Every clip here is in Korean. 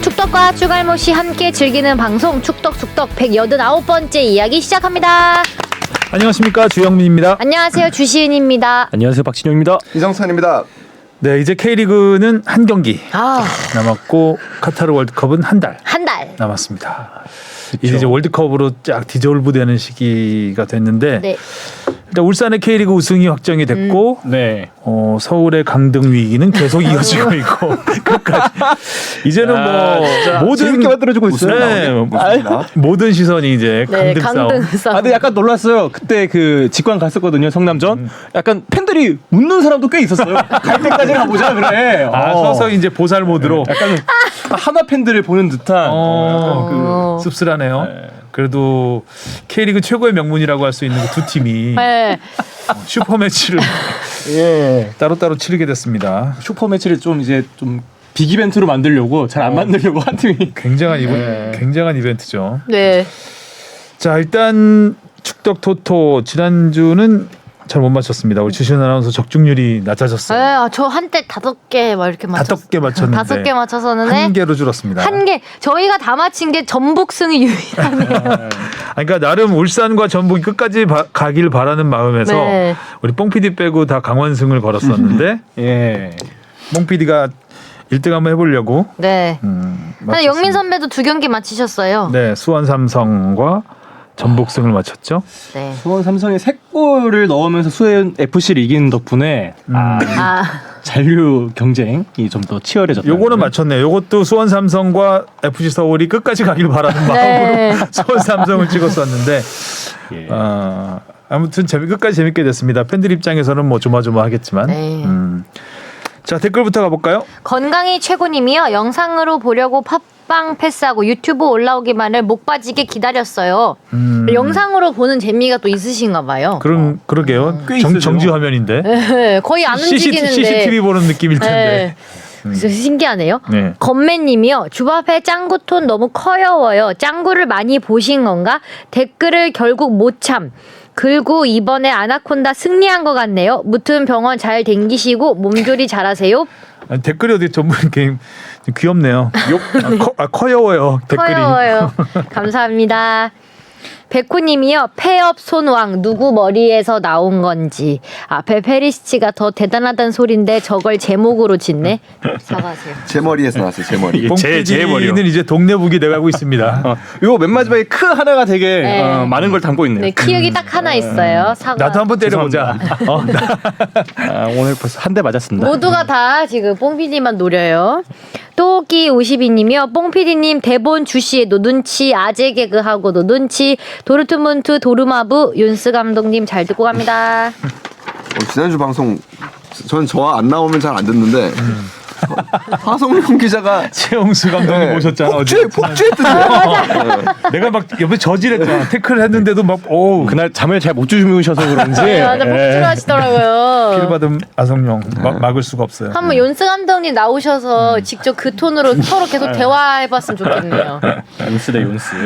축덕과 추갈모씨 함께 즐기는 방송 축덕숙덕 189번째 이야기 시작합니다. 안녕하십니까, 주영민입니다. 안녕하세요, 주시은입니다. 안녕하세요, 박진영입니다. 이성찬입니다. 네, 이제 K리그는 한 경기 남았고 카타르 월드컵은 한 달 남았습니다. 이제 월드컵으로 쫙 디졸브되는 시기가 됐는데 네. 일단 울산의 K리그 우승이 확정이 됐고 네. 서울의 강등 위기는 계속 이어지고 있고 끝까지 이제는 모든 재밌게 만들어주고 있어요. 네, 모든 시선이 이제 네, 강등 싸움. 근데 약간 놀랐어요. 그때 그 직관 갔었거든요, 성남전. 약간 팬들이 묻는 사람도 꽤 있었어요. 갈 때까지 가보자 그래. 서서 이제 보살 모드로 약간 하나 팬들을 보는 듯한 그 씁쓸하네요. 그래도 K리그 최고의 명문이라고 할 수 있는 두 팀이 네. 슈퍼 매치를 따로따로 치르게 됐습니다. 슈퍼 매치를 좀 이제 좀 빅 이벤트로 만들려고 잘 안 만들려고 한 팀이 굉장한 이벤트죠. 네. 자, 일단 축덕 토토 지난주는 잘 못 맞췄습니다. 우리 주신 아나운서 적중률이 낮아졌어요. 네, 저 한때 5개 막 이렇게 맞췄어요. 5개 맞췄는데 5개 맞췄었는데 한 개로 줄었습니다. 한 개. 저희가 다 맞힌 게 전북승이 유일하네요. 그러니까 나름 울산과 전북이 끝까지 가길 바라는 마음에서 네. 우리 뽕 PD 빼고 다 강원승을 걸었었는데 뽕 PD가 1등 한번 해보려고 네. 근데 맞췄습니다. 영민 선배도 2경기 맞히셨어요. 네, 수원 삼성과 전북승을 맞췄죠. 네. 수원 삼성이 3골을 넣으면서 수원 FC를 이기는 덕분에 잔류 경쟁이 좀 더 치열해졌다. 요거는 맞췄네요. 요것도 수원 삼성과 FC 서울이 끝까지 가길 바라는 네. 마음으로 수원 삼성을 찍었었는데 아무튼 끝까지 재밌게 됐습니다. 팬들 입장에서는 뭐 조마조마하겠지만. 네. 자, 댓글부터 가볼까요? 건강이 최고님이요. 영상으로 보려고 팟빵 패스하고 유튜브 올라오기만을 목 빠지게 기다렸어요. 영상으로 보는 재미가 또 있으신가 봐요. 그러게요. 꽤 있으죠. 정지 화면인데. 네, 거의 안 움직이는데. CCTV 보는 느낌일 텐데. 진짜 신기하네요. 네. 건매님이요. 주바페 짱구 톤 너무 커여워요. 짱구를 많이 보신 건가? 댓글을 결국 못 참. 그리고 이번에 아나콘다 승리한 것 같네요. 무튼 병원 잘 댕기시고 몸조리 잘하세요. 아니, 댓글이 어디 전부 이렇게 귀엽네요. 커여워요. 댓글이. 커여워요. 감사합니다. 백호님이요. 폐업 손왕 누구 머리에서 나온 건지. 앞에 페리시치가 더 대단하다는 소린데 저걸 제목으로 짓네. 사과하세요. 제 머리에서 나왔어요. 제 머리. 제 머리요. 는 이제 동네북이 돼가고 있습니다. 이거 맨 마지막에 크 하나가 되게 네. 많은 걸 담고 있네요. 네, 키역이 딱 하나 있어요. 사과. 나도 한번 때려보자. 오늘 벌써 한 대 맞았습니다. 모두가 다 지금 뽕피디만 노려요. 또끼 52님이요. 뽕피디님 대본 주시에도 눈치, 아재 개그하고 도 눈치, 도르트문트 도르마부 윤스 감독님 잘 듣고 갑니다. 지난주 방송 전 저 안 나오면 잘 안 듣는데 화성룡 기자가 최영수 감독님 모셨잖아. 폭주했던데. 내가 막 옆에 저질했잖아. 태클을 했는데도 막 그날 잠을 잘 못 주무셔서 그런지 네, 맞아, 폭주를 하시더라고요. 피를 받은 아성룡 막을 수가 없어요. 한번 윤스 감독님 나오셔서 직접 그 톤으로 서로 계속 대화해봤으면 좋겠네요. 윤스 대 윤스.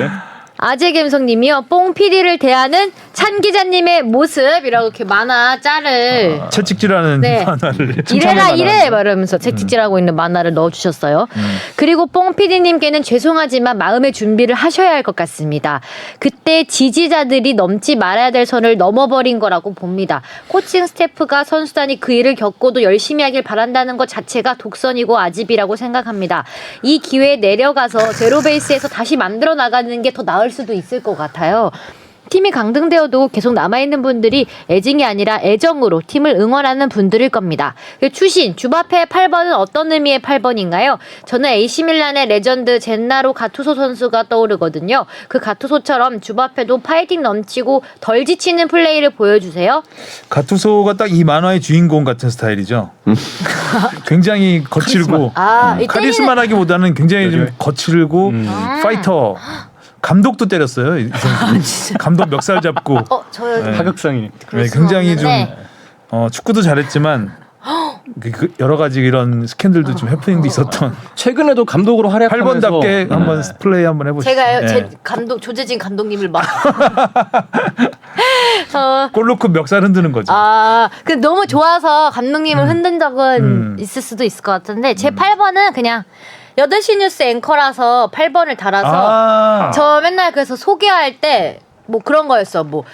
아재 감성님이요. 뽕 PD를 대하는 찬 기자님의 모습이라고 이렇게 만화 짤을 채찍질하는 네. 만화를 이래라 이래 말하면서 채찍질하고 있는 만화를 넣어주셨어요. 그리고 뽕 PD님께는 죄송하지만 마음의 준비를 하셔야 할 것 같습니다. 그때 지지자들이 넘지 말아야 될 선을 넘어버린 거라고 봅니다. 코칭 스태프가 선수단이 그 일을 겪고도 열심히 하길 바란다는 것 자체가 독선이고 아집이라고 생각합니다. 이 기회에 내려가서 제로베이스에서 다시 만들어 나가는 게 더 나을 수도 있을 것 같아요. 팀이 강등되어도 계속 남아있는 분들이 애증이 아니라 애정으로 팀을 응원하는 분들일 겁니다. 추신, 주바페 8번은 어떤 의미의 8번인가요? 저는 AC밀란의 레전드 젠나로 가투소 선수가 떠오르거든요. 그 가투소처럼 주바페도 파이팅 넘치고 덜 지치는 플레이를 보여주세요. 가투소가 딱 이 만화의 주인공 같은 스타일이죠. 굉장히 거칠고 카리스마라기보다는 굉장히 좀 거칠고 파이터. 감독도 때렸어요. 이 선수. 감독 멱살 잡고 저 하극상이. 네, 굉장히 좀 축구도 잘했지만 그 여러 가지 이런 스캔들도 좀 해프닝도 있었던 최근에도 감독으로 활약하면서 8번답게 한번 플레이 한번 해보시죠. 제가요, 예. 제 감독 조재진 감독님을 막. 골 넣고 멱살 흔드는 거죠. 그 너무 좋아서 감독님을 흔든 적은 있을 수도 있을 것 같은데 제 8번은 그냥 8시 뉴스 앵커라서 8번을 달아서 저 맨날 그래서 소개할 때 뭐 그런 거였어. 뭐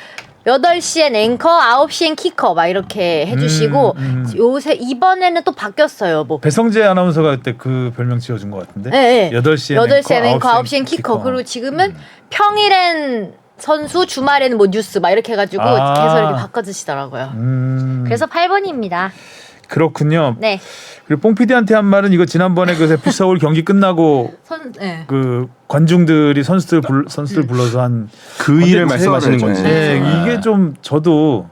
8시엔 앵커, 9시엔 키커 막 이렇게 해주시고 요새 이번에는 또 바뀌었어요. 뭐 배성재 아나운서가 그때 그 별명 지어준 것 같은데. 네, 8시엔 앵커, 9시엔 키커. 그리고 지금은 평일엔 선수, 주말에는 뭐 뉴스 막 이렇게 해가지고 계속 이렇게 바꿔주시더라고요. 그래서 8번입니다. 그렇군요. 네. 그리고 뽕 PD한테 한 말은 이거 지난번에 그 FC 서울 경기 끝나고 네. 그 관중들이 선수들 불러서 한 그 일을 말씀하시는 건지. 네, 이게 좀 저도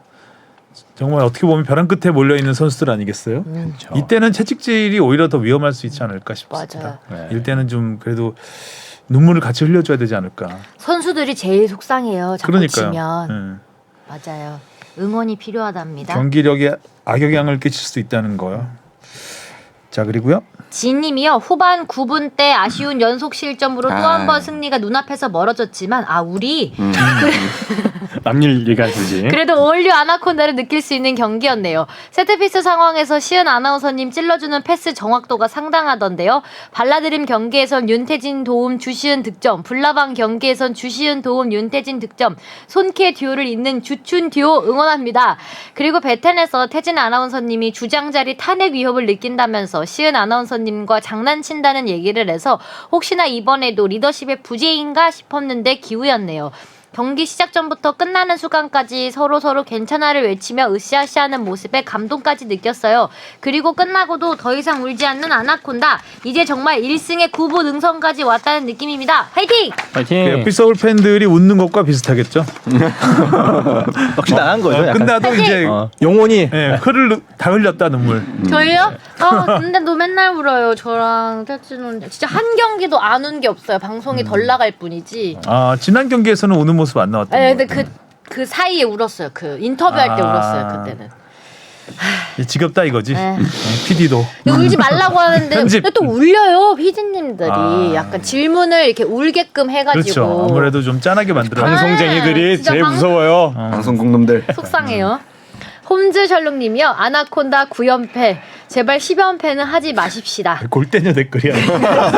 정말 어떻게 보면 벼랑 끝에 몰려 있는 선수들 아니겠어요? 그렇죠. 이때는 채찍질이 오히려 더 위험할 수 있지 않을까 싶습니다. 맞아요. 이때는 좀 그래도 눈물을 같이 흘려줘야 되지 않을까. 선수들이 제일 속상해요. 자꾸 그러니까요. 치면. 맞아요. 응원이 필요하답니다. 경기력에 악영향을 끼칠 수도 있다는 거요. 자, 그리고요. 지님이요. 후반 9분 때 아쉬운 연속 실점으로 또 한 번 승리가 눈앞에서 멀어졌지만 우리 남일 얘기가 되지. 그래도 올류 아나콘다를 느낄 수 있는 경기였네요. 세트피스 상황에서 시은 아나운서님 찔러주는 패스 정확도가 상당하던데요. 발라드림 경기에선 윤태진 도움 주시은 득점, 불나방 경기에선 주시은 도움 윤태진 득점, 손키의 듀오를 잇는 주춘 듀오 응원합니다. 그리고 베텐에서 태진 아나운서님이 주장 자리 탄핵 위협을 느낀다면서 시은 아나운서님과 장난친다는 얘기를 해서 혹시나 이번에도 리더십의 부재인가 싶었는데 기우였네요. 경기 시작 전부터 끝나는 순간까지 서로 괜찮아를 외치며 으쌰으쌰하는 모습에 감동까지 느꼈어요. 그리고 끝나고도 더 이상 울지 않는 아나콘다. 이제 정말 1승의 구부 능선까지 왔다는 느낌입니다. 화이팅! 파이팅. 그 FC 서울 팬들이 웃는 것과 비슷하겠죠. 넋이 나간 거죠. 약간. 끝나도 이제 영혼이 흐를 다 흘렸다 눈물. 저희요? 근데 너 맨날 울어요. 저랑 태진은 진짜 한 경기도 안 운 게 없어요. 방송이 덜 나갈 뿐이지. 지난 경기에서는 우는 모습 안 나왔던 네, 것 근데 같아요. 그 사이에 울었어요. 그 인터뷰할 때 울었어요. 그때는. 지겹다 이거지. 네. PD도. 울지 말라고 하는데 편집. 근데 또 울려요. 피디님들이 약간 질문을 이렇게 울게끔 해가지고. 그렇죠. 아무래도 좀 짠하게 만들어. 방송쟁이들이 진짜 제일 무서워요. 방송국 놈들. 속상해요. 홈즈 셜록님이요. 아나콘다 9연패. 제발 10연패는 하지 마십시다. 골대녀 댓글이야.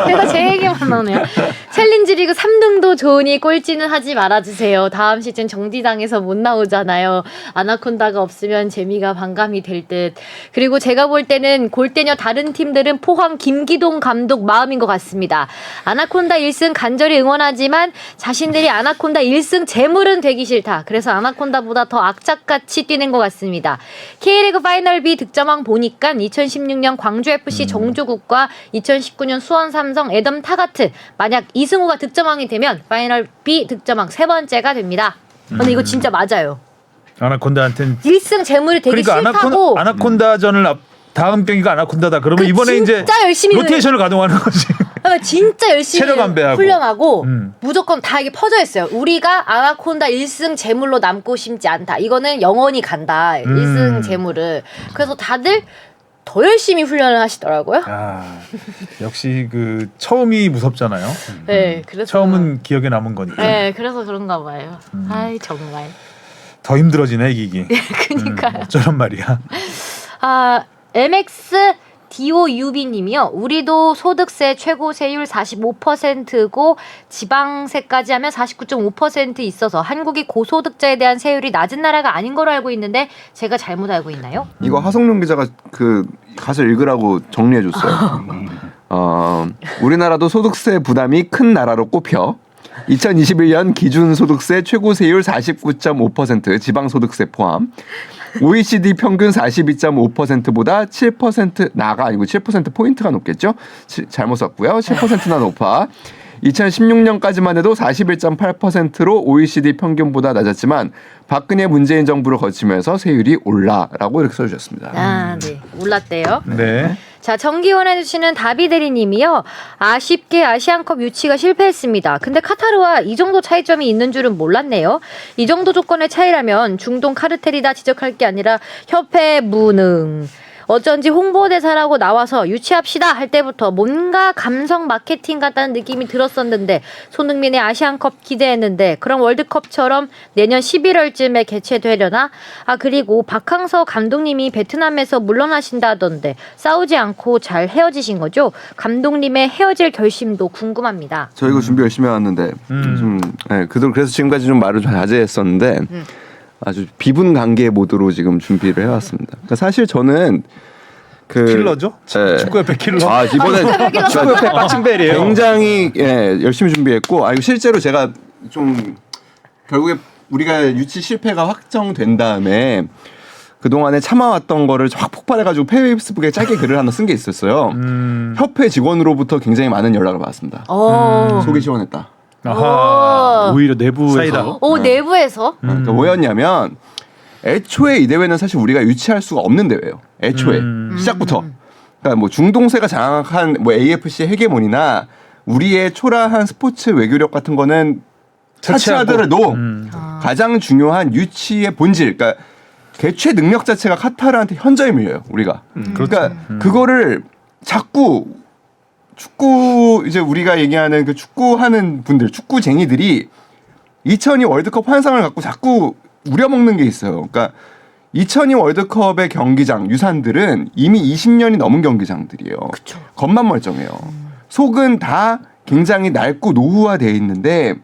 그래서 제 얘기만 나오네요. 챌린지 리그 3등도 좋으니 꼴찌는 하지 말아주세요. 다음 시즌 정지당해서 못 나오잖아요. 아나콘다가 없으면 재미가 반감이 될 듯. 그리고 제가 볼 때는 골대녀 다른 팀들은 포항 김기동 감독 마음인 것 같습니다. 아나콘다 1승 간절히 응원하지만 자신들이 아나콘다 1승 재물은 되기 싫다. 그래서 아나콘다보다 더 악착같이 뛰는 것 같습니다. K리그 파이널 B 득점왕 보니까 2016년 광주FC 정조국과 2019년 수원 삼성 애덤 타가트 만약 이승우가 득점왕이 되면 파이널 B 득점왕 3번째가 됩니다. 근데 이거 진짜 맞아요. 아나콘다한테는 1승 재물이 되게 그러니까 싫다고. 아나콘다전을 다음 경기가 아나콘다다. 그러면 이번에 이제 진짜 열심히 로테이션을 가동하는 거지. 진짜 열심히 체력 안배하고. 훈련하고 무조건 다 이게 퍼져 있어요. 우리가 아나콘다 1승 재물로 남고 싶지 않다. 이거는 영원히 간다. 1승 재물을. 그래서 다들 더 열심히 훈련을 하시더라고요. 역시 그 처음이 무섭잖아요. 네, 그래서 처음은 기억에 남은 거니까. 네, 그래서 그런가 봐요. 아이 정말. 더 힘들어지네 이기기. 그니까요. 어쩌란 말이야. MX DOUB님이요. 우리도 소득세 최고 세율 45%고 지방세까지 하면 49.5% 있어서 한국이 고소득자에 대한 세율이 낮은 나라가 아닌 걸로 알고 있는데 제가 잘못 알고 있나요? 이거 하성룡 기자가 그 가서 읽으라고 정리해줬어요. 우리나라도 소득세 부담이 큰 나라로 꼽혀 2021년 기준 소득세 최고 세율 49.5% 지방소득세 포함. OECD 평균 42.5%보다 7% 나가 아니고 7% 포인트가 높겠죠? 잘못 썼고요. 7%나 높아. 2016년까지만 해도 41.8%로 OECD 평균보다 낮았지만 박근혜 문재인 정부를 거치면서 세율이 올라라고 이렇게 써주셨습니다. 네. 올랐대요. 네. 자, 정기원해주시는 다비대리님이요. 아쉽게 아시안컵 유치가 실패했습니다. 근데 카타르와 이 정도 차이점이 있는 줄은 몰랐네요. 이 정도 조건의 차이라면 중동 카르텔이다 지적할 게 아니라 협회 무능. 어쩐지 홍보대사라고 나와서 유치합시다 할 때부터 뭔가 감성 마케팅 같다는 느낌이 들었었는데 손흥민의 아시안컵 기대했는데 그럼 월드컵처럼 내년 11월쯤에 개최되려나? 아 그리고 박항서 감독님이 베트남에서 물러나신다던데 싸우지 않고 잘 헤어지신 거죠? 감독님의 헤어질 결심도 궁금합니다. 저 이거 준비 열심히 해왔는데 좀 그래서 지금까지 좀 말을 좀 자제했었는데 아주 비분 관계 모드로 지금 준비를 해왔습니다. 그러니까 사실 저는 킬러죠? 축구협회 킬러. 아 이번에 축구협회 빠칭벨이에요. 굉장히 열심히 준비했고 이거 실제로 제가 좀 결국에 우리가 유치 실패가 확정된 다음에 그동안에 참아왔던 거를 확 폭발해가지고 페이스북에 짧게 글을 하나 쓴 게 있었어요. 협회 직원으로부터 굉장히 많은 연락을 받았습니다. 속이 시원했다. 아하. 오히려 내부에서 사이다. 오 내부에서? 그러니까 뭐였냐면 애초에 이 대회는 사실 우리가 유치할 수가 없는 대회예요. 애초에 시작부터. 그러니까 뭐 중동세가 장악한 뭐 AFC 헤게모니나 우리의 초라한 스포츠 외교력 같은 거는 차치하더라도 가장 중요한 유치의 본질, 그러니까 개최 능력 자체가 카타르한테 현저히 밀려요. 우리가. 그러니까 그거를 자꾸 축구 이제 우리가 얘기하는 그 축구하는 분들, 축구쟁이들이 2002 월드컵 환상을 갖고 자꾸 우려먹는 게 있어요. 그러니까 2002 월드컵의 경기장 유산들은 이미 20년이 넘은 경기장들이에요. 그쵸. 겉만 멀쩡해요. 속은 다 굉장히 낡고 노후화되어 있는데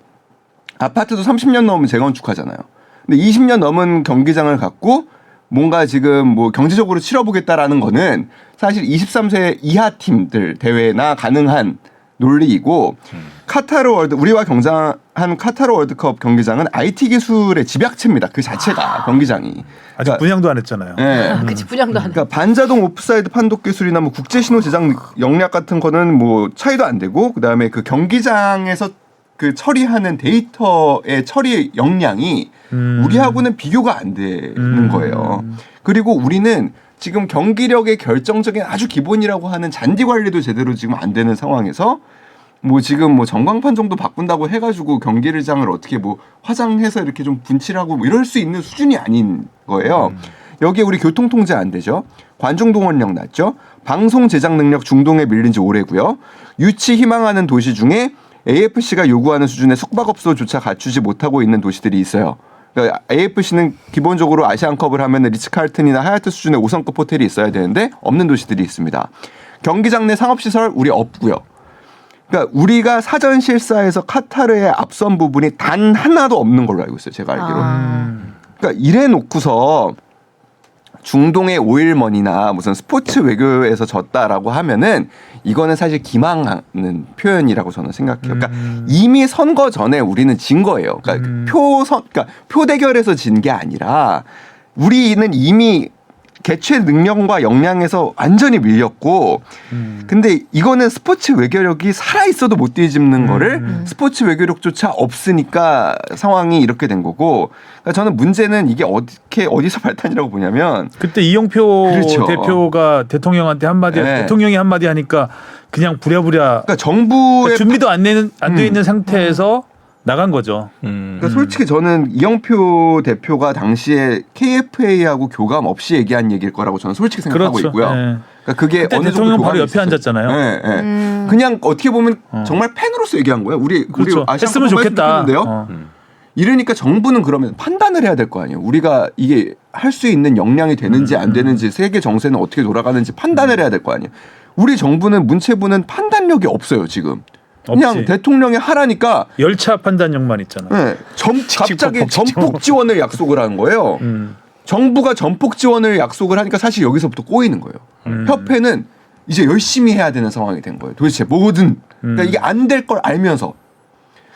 아파트도 30년 넘으면 재건축하잖아요. 근데 20년 넘은 경기장을 갖고 뭔가 지금 뭐 경제적으로 치러보겠다라는 거는 사실 23세 이하 팀들 대회나 가능한 논리이고 카타르 월드 우리와 경쟁한 카타르 월드컵 경기장은 IT 기술의 집약체입니다. 그 자체가 경기장이 아직 그러니까, 분양도 안 했잖아요. 네. 그치 분양도 안 해. 그러니까 반자동 오프사이드 판독 기술이나 뭐 국제 신호 제작 역량 같은 거는 뭐 차이도 안 되고 그다음에 그 경기장에서 그 처리하는 데이터의 처리 역량이 우리하고는 비교가 안 되는 거예요. 그리고 우리는 지금 경기력의 결정적인 아주 기본이라고 하는 잔디 관리도 제대로 지금 안 되는 상황에서 뭐 지금 뭐 전광판 정도 바꾼다고 해가지고 경기장을 어떻게 뭐 화장해서 이렇게 좀 분칠하고 뭐 이럴 수 있는 수준이 아닌 거예요. 여기에 우리 교통 통제 안 되죠. 관중 동원력 낮죠. 방송 제작 능력 중동에 밀린 지 오래고요. 유치 희망하는 도시 중에 AFC가 요구하는 수준의 숙박업소조차 갖추지 못하고 있는 도시들이 있어요. 그러니까 AFC는 기본적으로 아시안컵을 하면 리츠칼튼이나 하얏트 수준의 5성급 호텔이 있어야 되는데 없는 도시들이 있습니다. 경기장 내 상업시설 우리 없고요. 그러니까 우리가 사전 실사에서 카타르의 앞선 부분이 단 하나도 없는 걸로 알고 있어요. 제가 알기로. 그러니까 이래 놓고서 중동의 오일머니나 무슨 스포츠 외교에서 졌다라고 하면은 이거는 사실 기망하는 표현이라고 저는 생각해요. 그러니까 이미 선거 전에 우리는 진 거예요. 그러니까 그러니까 표 대결에서 진 게 아니라 우리는 이미 개최 능력과 역량에서 완전히 밀렸고 근데 이거는 스포츠 외교력이 살아있어도 못 뒤집는 거를 스포츠 외교력조차 없으니까 상황이 이렇게 된 거고 그러니까 저는 문제는 이게 어디서 발단이라고 보냐면 그때 이영표 그렇죠. 대표가 대통령한테 한마디 네. 대통령이 한마디 하니까 그냥 부랴부랴 그러니까 정부의 준비도 안 돼 있는 상태에서 나간 거죠. 그러니까 솔직히 저는 이영표 대표가 당시에 KFA하고 교감 없이 얘기한 얘기일 거라고 저는 솔직히 생각하고 그렇죠. 있고요. 네. 그러니까 그게 그때 어느 대통령 정도 바로 교감이 옆에 있었어요. 앉았잖아요. 네, 네. 그냥 어떻게 보면 정말 팬으로서 얘기한 거예요. 우리 그렇죠. 아시안컵 했으면 좋겠다. 좋겠는데요. 이러니까 정부는 그러면 판단을 해야 될 거 아니에요. 우리가 이게 할 수 있는 역량이 되는지 안 되는지 세계 정세는 어떻게 돌아가는지 판단을 해야 될 거 아니에요. 우리 정부는 문체부는 판단력이 없어요 지금. 그냥 없지. 대통령이 하라니까 열차 판단력만 있잖아. 네, 갑자기 전폭 지원을 약속을 한 거예요. 정부가 전폭 지원을 약속을 하니까 사실 여기서부터 꼬이는 거예요. 협회는 이제 열심히 해야 되는 상황이 된 거예요. 도대체 뭐든 그러니까 이게 안 될 걸 알면서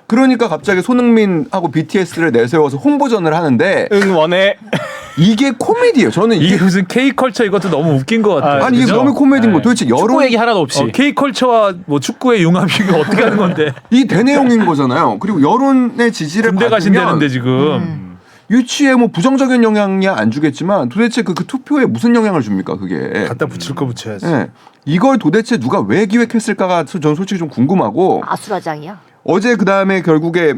그러니까 갑자기 손흥민하고 BTS를 내세워서 홍보전을 하는데 응원해. 이게 코미디예요. 저는 이게 무슨 K컬처 이것도 너무 웃긴 것 같아요. 아니 이게 그죠? 너무 코미디인 거. 도대체 축구 여론 얘기 하나도 없이. K컬처와 뭐 축구의 융합이 어떻게 하는 건데? 이 대내용인 거잖아요. 그리고 여론의 지지를 군대 받으면 가신다는데 지금. 유치에 뭐 부정적인 영향이야 안 주겠지만 도대체 그 투표에 무슨 영향을 줍니까 그게? 갖다 붙일 거 붙여야지. 네. 이걸 도대체 누가 왜 기획했을까가 저는 솔직히 좀 궁금하고 아수라장이야. 어제 그 다음에 결국에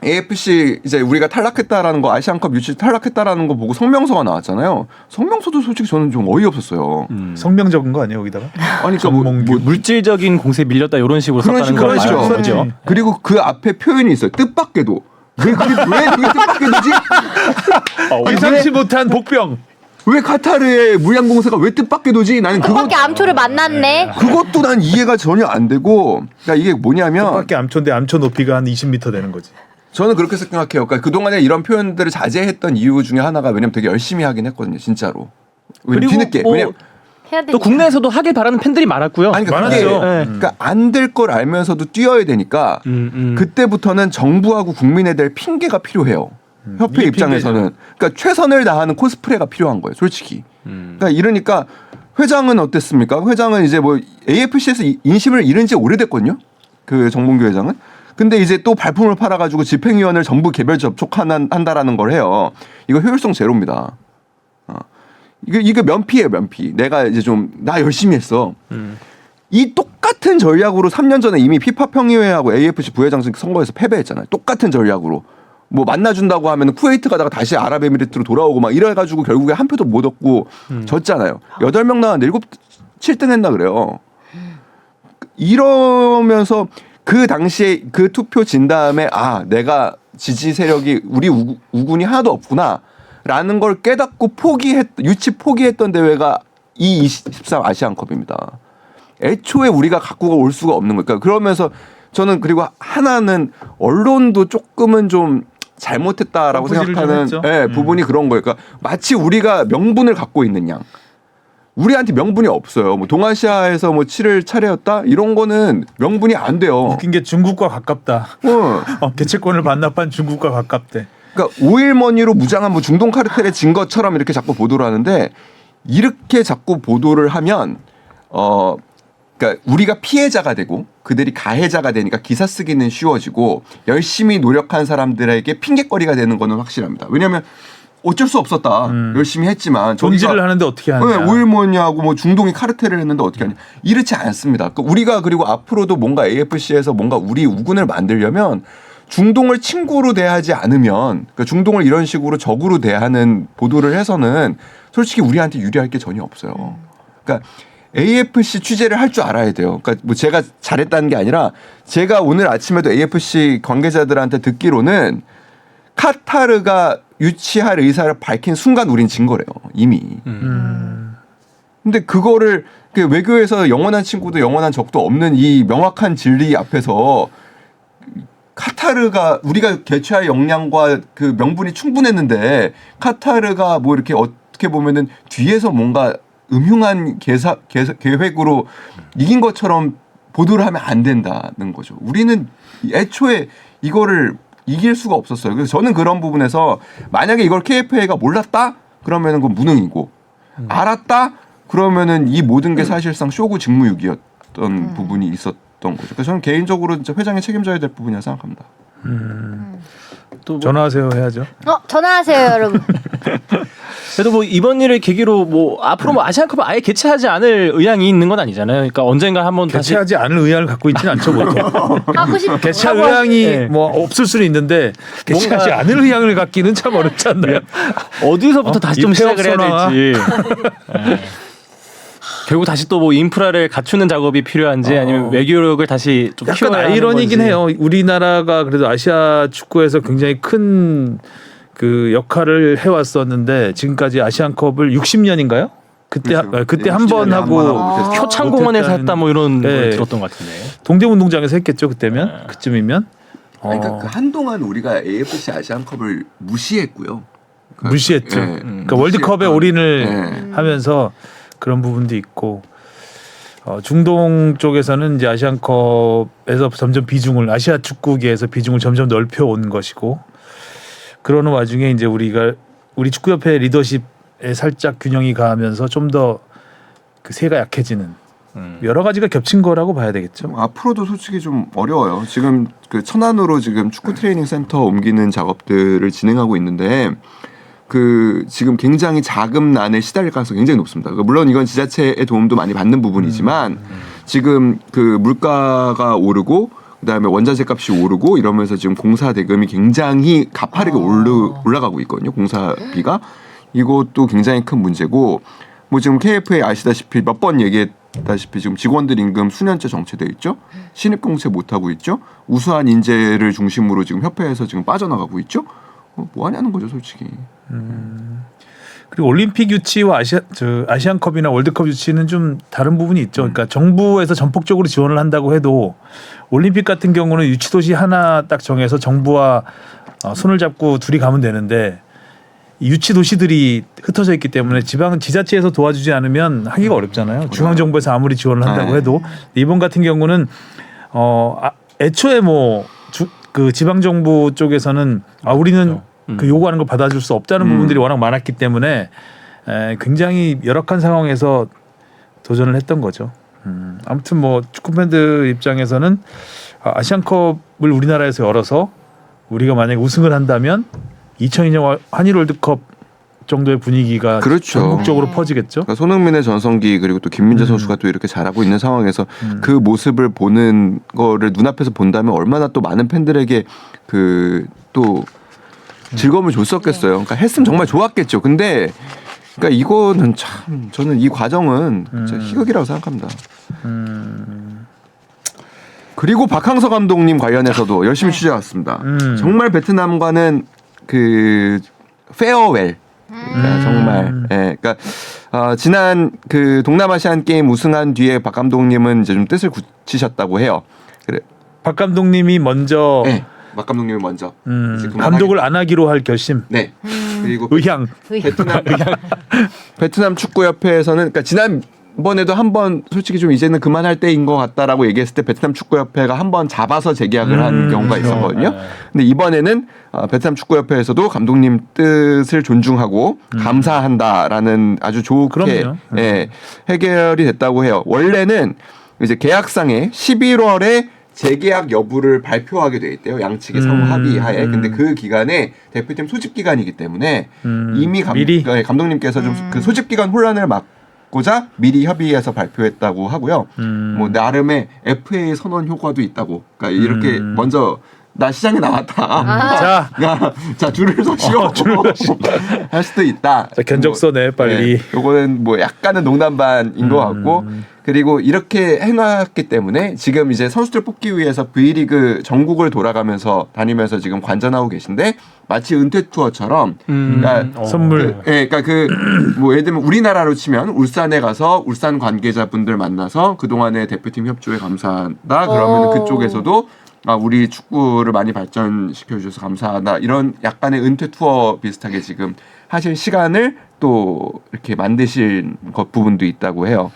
AFC 이제 우리가 탈락했다라는 거 아시안컵 유치 탈락했다라는 거 보고 성명서가 나왔잖아요. 성명서도 솔직히 저는 좀 어이없었어요. 성명 적은 거 아니에요 여기다가? 아니 그러니까 뭐 물질적인 공세에 밀렸다 이런 식으로 그런 썼다는 식으로 거 했죠. 거죠. 그리고 그 앞에 표현이 있어요. 뜻밖에도 왜 이게 뜻밖에도지? 예상치 못한 복병. 왜 카타르의 무양공사가 왜 뜻밖에도지? 나는 뜻밖의 암초를 만났네. 그것도 난 이해가 전혀 안 되고 그러니까 이게 뭐냐면 뜻밖의 암초인데 암초 높이가 한 20m 되는 거지. 저는 그렇게 생각해요. 그러니까 그동안에 이런 표현들을 자제했던 이유 중에 하나가 왜냐면 되게 열심히 하긴 했거든요. 진짜로. 그리고 뒤늦게. 뭐 왜냐면 해야 되니까. 또 국내에서도 하길 바라는 팬들이 많았고요. 아니 그러니까 많았죠. 그러니까 안 될 걸 알면서도 뛰어야 되니까 그때부터는 정부하고 국민에 대한 핑계가 필요해요. 협회 이게 입장에서는 그러니까 최선을 다하는 코스프레가 필요한 거예요. 솔직히. 그러니까 이러니까 회장은 어땠습니까? 회장은 이제 뭐 AFC에서 인심을 잃은 지 오래됐거든요. 그 정봉규 회장은. 근데 이제 또 발품을 팔아가지고 집행위원을 전부 개별 접촉한다라는 걸 해요. 이거 효율성 제로입니다. 이거 면피예요, 면피. 내가 이제 좀 나 열심히 했어. 이 똑같은 전략으로 3년 전에 이미 피파 평의회하고 AFC 부회장 선거에서 패배했잖아요. 똑같은 전략으로. 뭐 만나준다고 하면 쿠웨이트 가다가 다시 아랍에미리트로 돌아오고 막 이래가지고 결국에 한 표도 못 얻고 졌잖아요. 8명 나왔는데 7등 했나 그래요. 이러면서 그 당시에 그 투표 진 다음에 아 내가 지지 세력이 우리 우군이 하나도 없구나라는 걸 깨닫고 유치 포기했던 대회가 이 23 아시안컵입니다. 애초에 우리가 갖고 올 수가 없는 거니까 그러면서 저는 그리고 하나는 언론도 조금은 좀 잘못했다라고 생각하는 부분이 그런 거예요. 그러니까 마치 우리가 명분을 갖고 있는 양. 우리한테 명분이 없어요. 뭐 동아시아에서 뭐 치를 차례였다 이런 거는 명분이 안 돼요. 웃긴 게 중국과 가깝다. 개체권을 반납한 중국과 가깝대. 그러니까 오일머니로 무장한 뭐 중동 카르텔에 진 것처럼 이렇게 자꾸 보도를 하는데 이렇게 자꾸 보도를 하면 그러니까 우리가 피해자가 되고 그들이 가해자가 되니까 기사 쓰기는 쉬워지고 열심히 노력한 사람들에게 핑계거리가 되는 거는 확실합니다. 왜냐하면 어쩔 수 없었다. 열심히 했지만 존지를 하는데 어떻게 하냐. 오일머니하고 뭐 중동이 카르텔을 했는데 어떻게 하냐. 이렇지 않습니다. 그러니까 우리가 그리고 앞으로도 뭔가 AFC에서 뭔가 우리 우군을 만들려면 중동을 친구로 대하지 않으면 그러니까 중동을 이런 식으로 적으로 대하는 보도를 해서는 솔직히 우리한테 유리할 게 전혀 없어요. 그러니까 AFC 취재를 할 줄 알아야 돼요. 그러니까 뭐 제가 잘했다는 게 아니라 제가 오늘 아침에도 AFC 관계자들한테 듣기로는 카타르가 유치할 의사를 밝힌 순간 우린 진 거래요. 이미. 근데 그거를 외교에서 영원한 친구도 영원한 적도 없는 이 명확한 진리 앞에서 카타르가 우리가 개최할 역량과 그 명분이 충분했는데 카타르가 뭐 이렇게 어떻게 보면은 뒤에서 뭔가 음흉한 계획으로 이긴 것처럼 보도를 하면 안 된다는 거죠. 우리는 애초에 이거를 이길 수가 없었어요. 그래서 저는 그런 부분에서 만약에 이걸 KFA가 몰랐다? 그러면은 그건 무능이고 알았다? 그러면은 이 모든 게 사실상 쇼구 직무유기였던 부분이 있었던 거죠. 그래서 저는 개인적으로 진짜 회장이 책임져야 될 부분이라 생각합니다. 또 뭐 전화하세요 해야죠. 전화하세요, 여러분. 그래도 뭐 이번 일을 계기로 뭐 앞으로 뭐 아시안컵을 아예 개최하지 않을 의향이 있는 건 아니잖아요. 그러니까 언젠가 한번 다시 개최하지 않을 의향을 갖고 있지는 않죠. 보통. 하고 싶. 개최할 의향이 네. 뭐 없을 수는 있는데 개최하지 않을 의향을 갖기는 참 어렵지 않나요? 어디서부터 다시 좀 이 폐업 시작을 해야 선언아. 될지. 네. 결국 다시 또 뭐 인프라를 갖추는 작업이 필요한지 아니면 외교력을 다시 좀 약간 키워야 하는 아이러니긴 건지. 해요. 우리나라가 그래도 아시아 축구에서 굉장히 큰 그 역할을 해왔었는데 지금까지 아시안컵을 60년인가요? 그때 그렇죠. 그때 예, 한 번 60년에 하고 한번 하고 못했어요. 효창공원에서 못했다는- 했다 뭐 이런 네. 걸 들었던 것 같은데. 동대문동장에서 했겠죠 그때면 그쯤이면 그러니까 그 한동안 우리가 AFC 아시안컵을 무시했고요. 그러니까 무시했죠. 예, 그러니까 월드컵에 무시했던- 올인을 하면서 그런 부분도 있고 중동 쪽에서는 이제 아시안컵에서 점점 비중을 아시아 축구계에서 비중을 점점 넓혀 온 것이고 그러는 와중에 이제 우리 축구협회 리더십에 살짝 균형이 가하면서 좀 더 그 세가 약해지는 여러 가지가 겹친 거라고 봐야 되겠죠. 앞으로도 솔직히 좀 어려워요. 지금 그 천안으로 지금 축구 트레이닝 센터 옮기는 작업들을 진행하고 있는데 그 지금 굉장히 자금난에 시달릴 가능성이 굉장히 높습니다. 물론 이건 지자체의 도움도 많이 받는 부분이지만 지금 그 물가가 오르고 그다음에 원자재 값이 오르고 이러면서 지금 공사 대금이 굉장히 가파르게 올라가고 있거든요. 공사비가 이것도 굉장히 큰 문제고 뭐 지금 KFA 아시다시피 몇 번 얘기했다시피 지금 직원들 임금 수년째 정체돼 있죠. 신입 공채 못 하고 있죠. 우수한 인재를 중심으로 지금 협회에서 지금 빠져나가고 있죠. 뭐 하냐는 거죠, 솔직히. 그리고 올림픽 유치와 아시안컵이나 월드컵 유치는 좀 다른 부분이 있죠. 그러니까 정부에서 전폭적으로 지원을 한다고 해도 올림픽 같은 경우는 유치 도시 하나 딱 정해서 정부와 손을 잡고 둘이 가면 되는데 유치 도시들이 흩어져 있기 때문에 지방 지자체에서 도와주지 않으면 하기가 어렵잖아요. 중앙 정부에서 아무리 지원을 한다고 해도 이번 같은 경우는 애초에 뭐 그 지방 정부 쪽에서는 우리는 그 요구하는 걸 받아줄 수 없다는 부분들이 워낙 많았기 때문에 굉장히 열악한 상황에서 도전을 했던 거죠. 아무튼 뭐 축구 팬들 입장에서는 아시안컵을 우리나라에서 열어서 우리가 만약에 우승을 한다면 2002년 한일 월드컵 정도의 분위기가 그렇죠. 전국적으로 퍼지겠죠. 그러니까 손흥민의 전성기 그리고 또 김민재 선수가 또 이렇게 잘하고 있는 상황에서 그 모습을 보는 거를 눈앞에서 본다면 얼마나 또 많은 팬들에게 그 또 즐거움을 줬었겠어요. 그러니까 했으면 정말 좋았겠죠. 근데 그러니까 이거는 참 저는 이 과정은 진짜 희극이라고 생각합니다. 그리고 박항서 감독님 관련해서도 열심히 취재해왔습니다. 정말 베트남과는 그 페어웰. 그러니까 정말, 예, 그러니까 지난 그 동남아시안 게임 우승한 뒤에 박 감독님은 이제 좀 뜻을 굳히셨다고 해요. 그래, 박 감독님이 먼저 네, 박 감독님이 먼저 이제 감독을 안 하기로 할 결심. 네, 그리고 의향. 베트남 축구협회에서는 그러니까 지난번에도 한번 솔직히 좀 이제는 그만할 때인 것 같다라고 얘기했을 때 베트남 축구협회가 한번 잡아서 재계약을 한 경우가 있었거든요. 근데 이번에는 베트남 축구협회에서도 감독님 뜻을 존중하고 감사한다라는 아주 좋게 해결이 됐다고 해요. 원래는 이제 계약상에 11월에 재계약 여부를 발표하게 돼 있대요. 양측의 성합의하에. 근데 그 기간에 대표팀 소집 기간이기 때문에 이미 감독님께서 좀 그 소집 기간 혼란을 막고자 미리 협의해서 발표했다고 하고요. 뭐 나름의 FA 선언 효과도 있다고. 그러니까 이렇게 먼저 나 시장에 나왔다. 자 줄을 서시오. 할 수도 있다. 자, 견적서 내 빨리. 네, 요거는 뭐 약간은 농담 반인 것 같고 그리고 이렇게 해놨기 때문에 지금 이제 선수들 뽑기 위해서 V리그 전국을 돌아가면서 다니면서 지금 관전하고 계신데 마치 은퇴 투어처럼 그러니까 선물. 그러니까 그 뭐 예를 들면 우리나라로 치면 울산에 가서 울산 관계자분들 만나서 그 동안의 대표팀 협조에 감사하다. 그러면 그쪽에서도 우리 축구를 많이 발전시켜 주셔서 감사하다. 이런 약간의 은퇴 투어 비슷하게 지금 하실 시간을 또 이렇게 만드신 것 부분도 있다고 해요.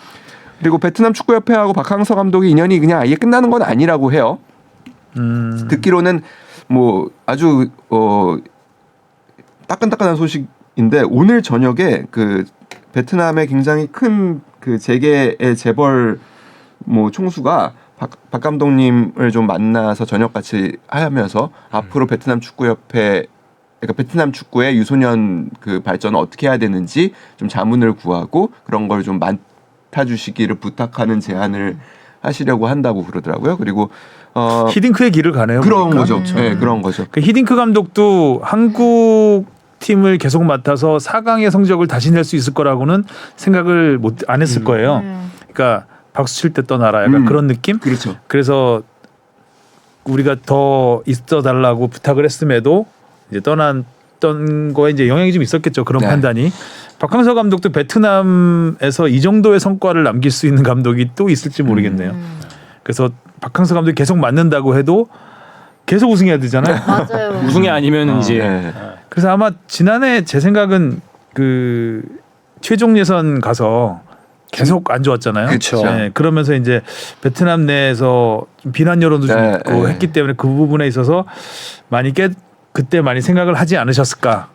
그리고 베트남 축구협회하고 박항서 감독의 인연이 그냥 아예 끝나는 건 아니라고 해요. 듣기로는 뭐 아주 따끈따끈한 소식인데 오늘 저녁에 그 베트남의 굉장히 큰 그 재계의 재벌 뭐 총수가 박 감독님을 좀 만나서 저녁 같이 하면서 앞으로 베트남 축구협회 그러니까 베트남 축구의 유소년 그 발전을 어떻게 해야 되는지 좀 자문을 구하고 그런 걸 좀 맡아주시기를 부탁하는 제안을 하시려고 한다고 그러더라고요. 그리고 히딩크의 길을 가네요. 그런 그러니까. 거죠. 네, 그런 거죠. 그 히딩크 감독도 한국 팀을 계속 맡아서 4강의 성적을 다시 낼 수 있을 거라고는 생각을 안 했을 거예요. 그러니까 박수 칠 때 떠나라 약간 그런 느낌? 그렇죠. 그래서 우리가 더 있어 달라고 부탁을 했음에도 이제 떠났던 거에 이제 영향이 좀 있었겠죠. 그런 판단이. 박항서 감독도 베트남에서 이 정도의 성과를 남길 수 있는 감독이 또 있을지 모르겠네요. 그래서 박항서 감독이 계속 맡는다고 해도 계속 우승해야 되잖아요. 맞아요. 우승이 아니면 이제 그래서 아마 지난해 제 생각은 그 최종 예선 가서 계속 안 좋았잖아요. 그렇죠. 네, 그러면서 이제 베트남 내에서 좀 비난 여론도 좀 있고 했기 때문에 그 부분에 있어서 많이 그때 많이 생각을 하지 않으셨을까.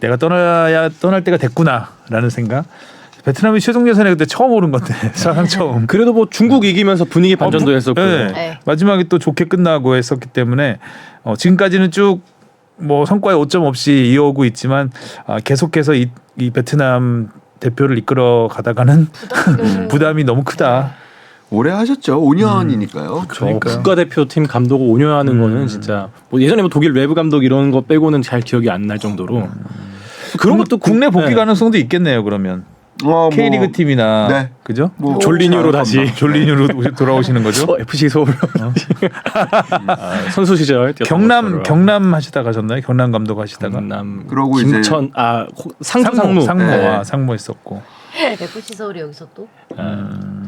내가 떠날 때가 됐구나라는 생각. 베트남이 최종 예선에 그때 처음 오른 건데 사상 처음. 그래도 뭐 중국 이기면서 분위기 반전도 했었고 네. 마지막에 또 좋게 끝나고 했었기 때문에 지금까지는 쭉 뭐 성과에 오점 없이 이어오고 있지만 계속해서 이 베트남 대표를 이끌어 가다가는 부담이 너무 크다. 오래 하셨죠. 5년이니까요. 그러니까요. 국가대표팀 감독을 5년 하는 거는 진짜 뭐 예전에 뭐 독일 외부 감독 이런 거 빼고는 잘 기억이 안 날 정도로 그런 것도 국내 복귀 네. 가능성도 있겠네요. 그러면 K리그 팀이나 네. 그죠? 뭐 졸리뉴로 다시 졸리뉴로 돌아오시는 거죠? FC 서울 선수 시절 뛰었던 것처럼. 경남 하시다 가셨나요? 경남 감독 하시다가 경남 그러고 김천 상무 네. 상무 했었고 FC 서울이 여기서 또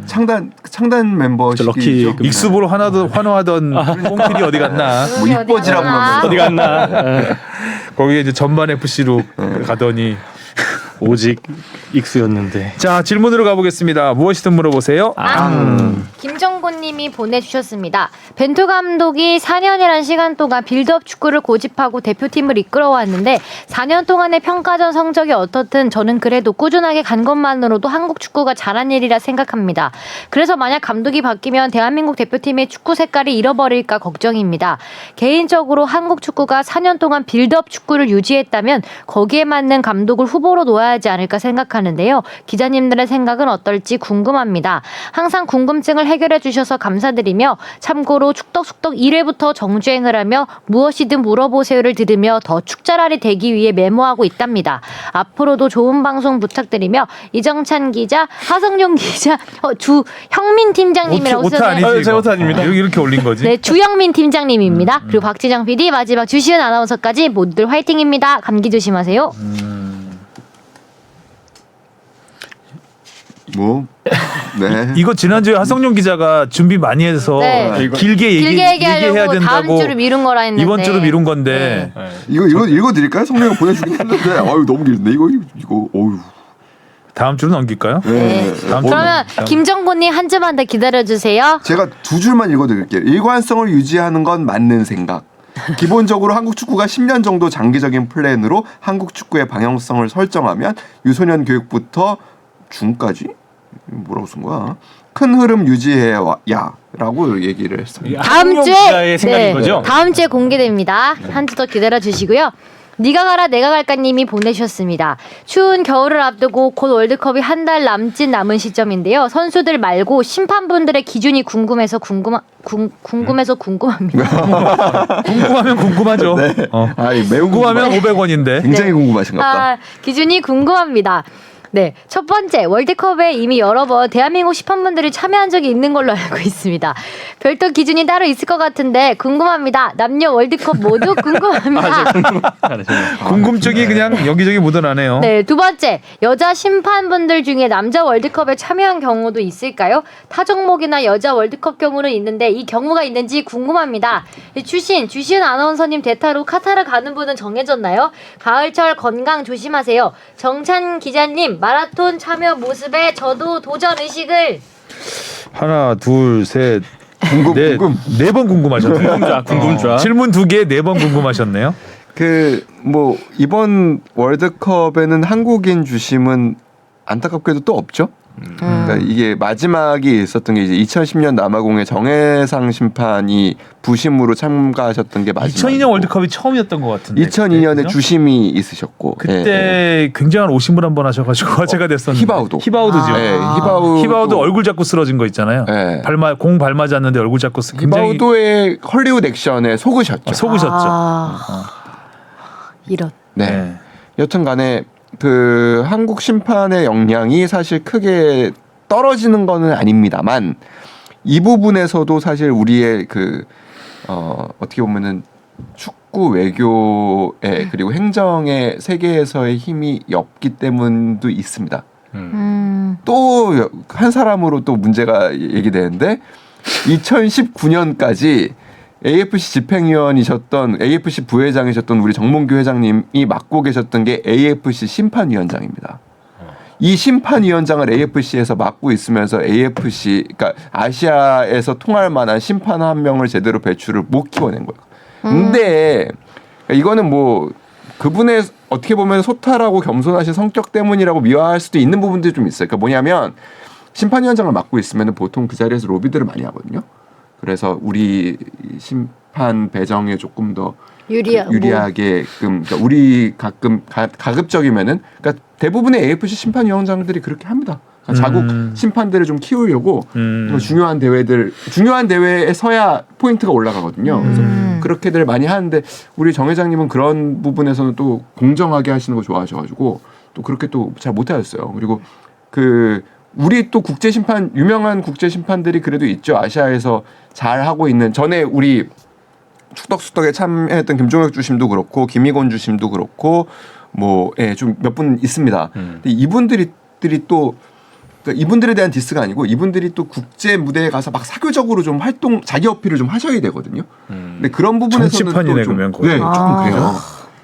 창단 멤버 저 럭키 시기죠. 그- 익수부로 환호하던 뽕필이 어디 갔나? 뭐 이뻐지라고 그러면서 어디 갔나 거기에 이제 전반 FC로 가더니 오직 익수였는데 자 질문으로 가보겠습니다. 무엇이든 물어보세요. 김정곤님이 보내주셨습니다. 벤투 감독이 4년이란 시간 동안 빌드업 축구를 고집하고 대표팀을 이끌어왔는데 4년 동안의 평가전 성적이 어떻든 저는 그래도 꾸준하게 간 것만으로도 한국 축구가 잘한 일이라 생각합니다. 그래서 만약 감독이 바뀌면 대한민국 대표팀의 축구 색깔이 잃어버릴까 걱정입니다. 개인적으로 한국 축구가 4년 동안 빌드업 축구를 유지했다면 거기에 맞는 감독을 후보로 놓아야 하지 않을까 생각하는데요. 기자님들의 생각은 어떨지 궁금합니다. 항상 궁금증을 해결해 주셔서 감사드리며 참고로 축덕숙덕 1회부터 정주행을 하며 무엇이든 물어보세요를 들으며 더 축자랄이 되기 위해 메모하고 있답니다. 앞으로도 좋은 방송 부탁드리며 이정찬 기자, 하성룡 기자, 주형민 팀장님이라고 오타 쓰는 아니지? 제 오타 아닙니다. 이렇게 올린 거지? 네, 주영민 팀장님입니다. 그리고 박지정 PD, 마지막 주시은 아나운서까지 모두들 화이팅입니다. 감기 조심하세요. 뭐 네. 이거 지난주에 하성룡 기자가 준비 많이 해서 네. 길게 얘기해야 얘기해야 다음 된다고 주를 미룬 거라 했는데 이번 주로 미룬 건데 이거 읽어드릴까요? 성룡이가 보내주긴 했는데 아유 너무 길네 이거 어유. 다음 주로 넘길까요? 네. 다음 주 그러면 김정곤님 한 주만 더 기다려주세요. 제가 두 줄만 읽어드릴게요. 일관성을 유지하는 건 맞는 생각. 기본적으로 한국 축구가 10년 정도 장기적인 플랜으로 한국 축구의 방향성을 설정하면 유소년 교육부터 중까지 뭐라고 쓴 거야? 큰 흐름 유지해야라고 얘기를 했습니다. 다음 주에 기자의 생각인 거죠? 다음 주에 공개됩니다. 한 주 더 기다려 주시고요. 니가 가라 내가 갈까님이 보내주셨습니다. 추운 겨울을 앞두고 곧 월드컵이 한 달 남은 시점인데요. 선수들 말고 심판분들의 기준이 궁금해서 궁금합니다. 궁금하면 궁금하죠. 네. 매우 궁금하면 500원인데. 굉장히 궁금하신가 보다. 기준이 궁금합니다. 네, 첫 번째 월드컵에 이미 여러 번 대한민국 심판분들이 참여한 적이 있는 걸로 알고 있습니다. 별도 기준이 따로 있을 것 같은데 궁금합니다. 남녀 월드컵 모두 궁금합니다. 궁금증이 그냥 여기저기 묻어나네요. 네, 두 번째 여자 심판분들 중에 남자 월드컵에 참여한 경우도 있을까요? 타 종목이나 여자 월드컵 경우는 있는데 이 경우가 있는지 궁금합니다. 주시은 아나운서님 대타로 카타르 가는 분은 정해졌나요? 가을철 건강 조심하세요. 정찬 기자님 마라톤 참여 모습에 저도 도전 의식을 하나, 둘, 셋, 궁금. 네 번 궁금하셨네요. 궁금좌. 질문 2개 4번 궁금하셨네요. 뭐 이번 월드컵에는 한국인 주심은 안타깝게도 또 없죠. 그러니까 이게 마지막에 있었던 게 이제 2010년 남아공의 정해상 심판이 부심으로 참가하셨던 게 마지막. 2002년 월드컵이 처음이었던 것 같은데. 2002년에 그때, 그죠? 주심이 있으셨고 그때 굉장한 오심을 한번 하셔가지고 화제가 됐었는데. 히바우드죠. 네, 히바우드 얼굴 잡고 쓰러진 거 있잖아요. 네. 공 발 맞았는데 얼굴 잡고 굉장히 히바우드의 헐리우드 액션에 속으셨죠. 속으셨죠. 이런. 네. 여튼간에 그 한국 심판의 역량이 사실 크게 떨어지는 거는 아닙니다만 이 부분에서도 사실 우리의 어떻게 보면은 축구 외교의 그리고 행정의 세계에서의 힘이 였기 때문도 있습니다. 또 한 사람으로 또 문제가 얘기되는데 2019년까지 AFC 집행위원이셨던 AFC 부회장이셨던 우리 정몽규 회장님이 맡고 계셨던 게 AFC 심판위원장입니다. 이 심판위원장을 AFC에서 맡고 있으면서 AFC 그러니까 아시아에서 통할 만한 심판 한 명을 제대로 배출을 못 키워낸 거예요. 근데 이거는 뭐 그분의 어떻게 보면 소탈하고 겸손하신 성격 때문이라고 미화할 수도 있는 부분들이 좀 있어요. 그러니까 뭐냐면 심판위원장을 맡고 있으면 보통 그 자리에서 로비들을 많이 하거든요. 그래서 우리 심판 배정에 조금 더 유리하게 그러니까 우리 가급적이면은 그러니까 대부분의 AFC 심판위원장들이 그렇게 합니다. 자국 심판들을 좀 키우려고 중요한 대회에 서야 포인트가 올라가거든요. 그래서 그렇게들 많이 하는데 우리 정 회장님은 그런 부분에서는 또 공정하게 하시는 거 좋아하셔가지고 또 그렇게 또 잘 못하셨어요. 그리고 우리 또 유명한 국제 심판들이 그래도 있죠. 아시아에서 잘 하고 있는 전에 우리 축덕수덕에 참여했던 김종혁 주심도 그렇고 김희곤 주심도 그렇고 좀 몇 분 있습니다. 근데 이분들이 또 그러니까 이분들에 대한 디스가 아니고 이분들이 또 국제 무대에 가서 막 사교적으로 좀 자기 어필을 좀 하셔야 되거든요. 근데 그런 부분에서는 정치판이네, 또 좀, 그러면 거의. 네, 조금 그래요.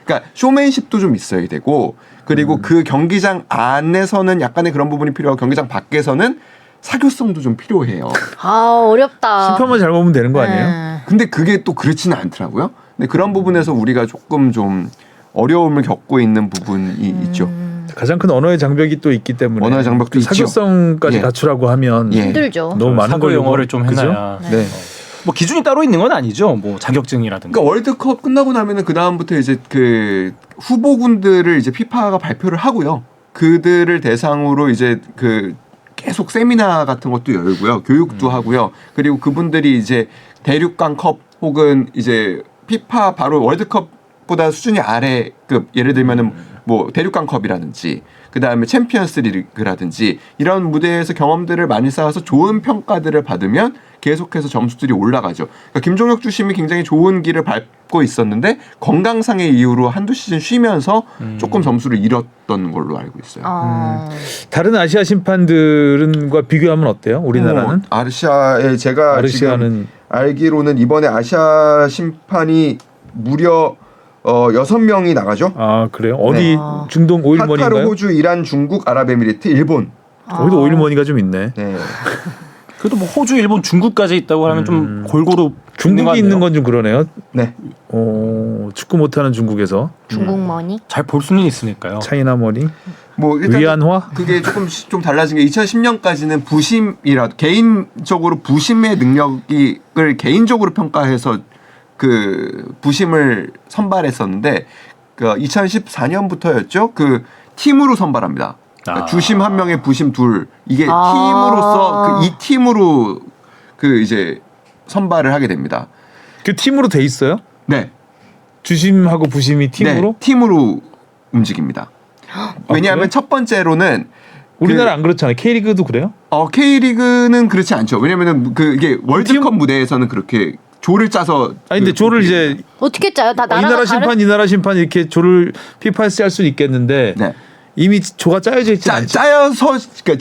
그러니까 쇼맨십도 좀 있어야 되고 그리고 그 경기장 안에서는 약간의 그런 부분이 필요하고 경기장 밖에서는 사교성도 좀 필요해요. 어렵다. 심판만 잘 보면 되는 거 아니에요? 근데 그게 또 그렇지는 않더라고요. 근데 그런 부분에서 우리가 조금 좀 어려움을 겪고 있는 부분이 있죠. 가장 큰 언어의 장벽이 또 있기 때문에 언어의 장벽도 있죠. 사교성까지 예. 갖추라고 하면 힘들죠. 너무 많은 사고 걸 영어를 좀 그죠? 해놔야. 네. 뭐 기준이 따로 있는 건 아니죠. 뭐 자격증이라든가. 그러니까 월드컵 끝나고 나면은 그 다음부터 이제 그 후보군들을 이제 피파가 발표를 하고요. 그들을 대상으로 이제 계속 세미나 같은 것도 열고요. 교육도 하고요. 그리고 그분들이 이제 대륙간컵 혹은 이제 피파 바로 월드컵보다 수준이 아래급 예를 들면은 뭐 대륙간컵이라든지 그다음에 챔피언스 리그라든지 이런 무대에서 경험들을 많이 쌓아서 좋은 평가들을 받으면 계속해서 점수들이 올라가죠. 그러니까 김종혁 주심이 굉장히 좋은 길을 밟고 있었는데 건강상의 이유로 한두 시즌 쉬면서 조금 점수를 잃었던 걸로 알고 있어요. 다른 아시아 심판들과 비교하면 어때요? 우리나라는? 아시아에 제가 아르시아는 지금 알기로는 이번에 아시아 심판이 무려 6명이 나가죠. 아 그래요? 어디 중동 카타르, 오일머니인가요? 호주, 이란, 중국, 아랍에미리트, 일본. 거기도 오일머니가 좀 있네. 네. 그래도 뭐 호주, 일본, 중국까지 있다고 하면 좀 골고루 중국이 있는 건 좀 그러네요. 네. 축구 못하는 중국에서 중국 머니? 잘 볼 수는 있으니까요. 차이나 머니, 뭐 일단 위안화. 그게 좀 달라진 게 2010년까지는 개인적으로 부심의 능력을 개인적으로 평가해서 부심을 선발했었는데 2014년부터였죠. 팀으로 선발합니다. 그러니까 주심 1명에 부심 2. 이게 팀으로서 이 팀으로 이제 선발을 하게 됩니다. 그 팀으로 돼 있어요? 네. 주심하고 부심이 팀으로? 네, 팀으로 움직입니다. 왜냐하면 그래요? 첫 번째로는 우리나라 안 그렇잖아요. K리그도 그래요? K리그는 그렇지 않죠. 왜냐면은 이게 월드컵 무대에서는 그렇게 조를 짜서 아니 근데 조를 이제 어떻게 짜요? 다 이 나라가 나라 심판 이 나라 심판 이렇게 조를 피파에서 짤 수는 있겠는데 네. 이미 조가 짜여져 있지 않죠. 짜여서 어떻게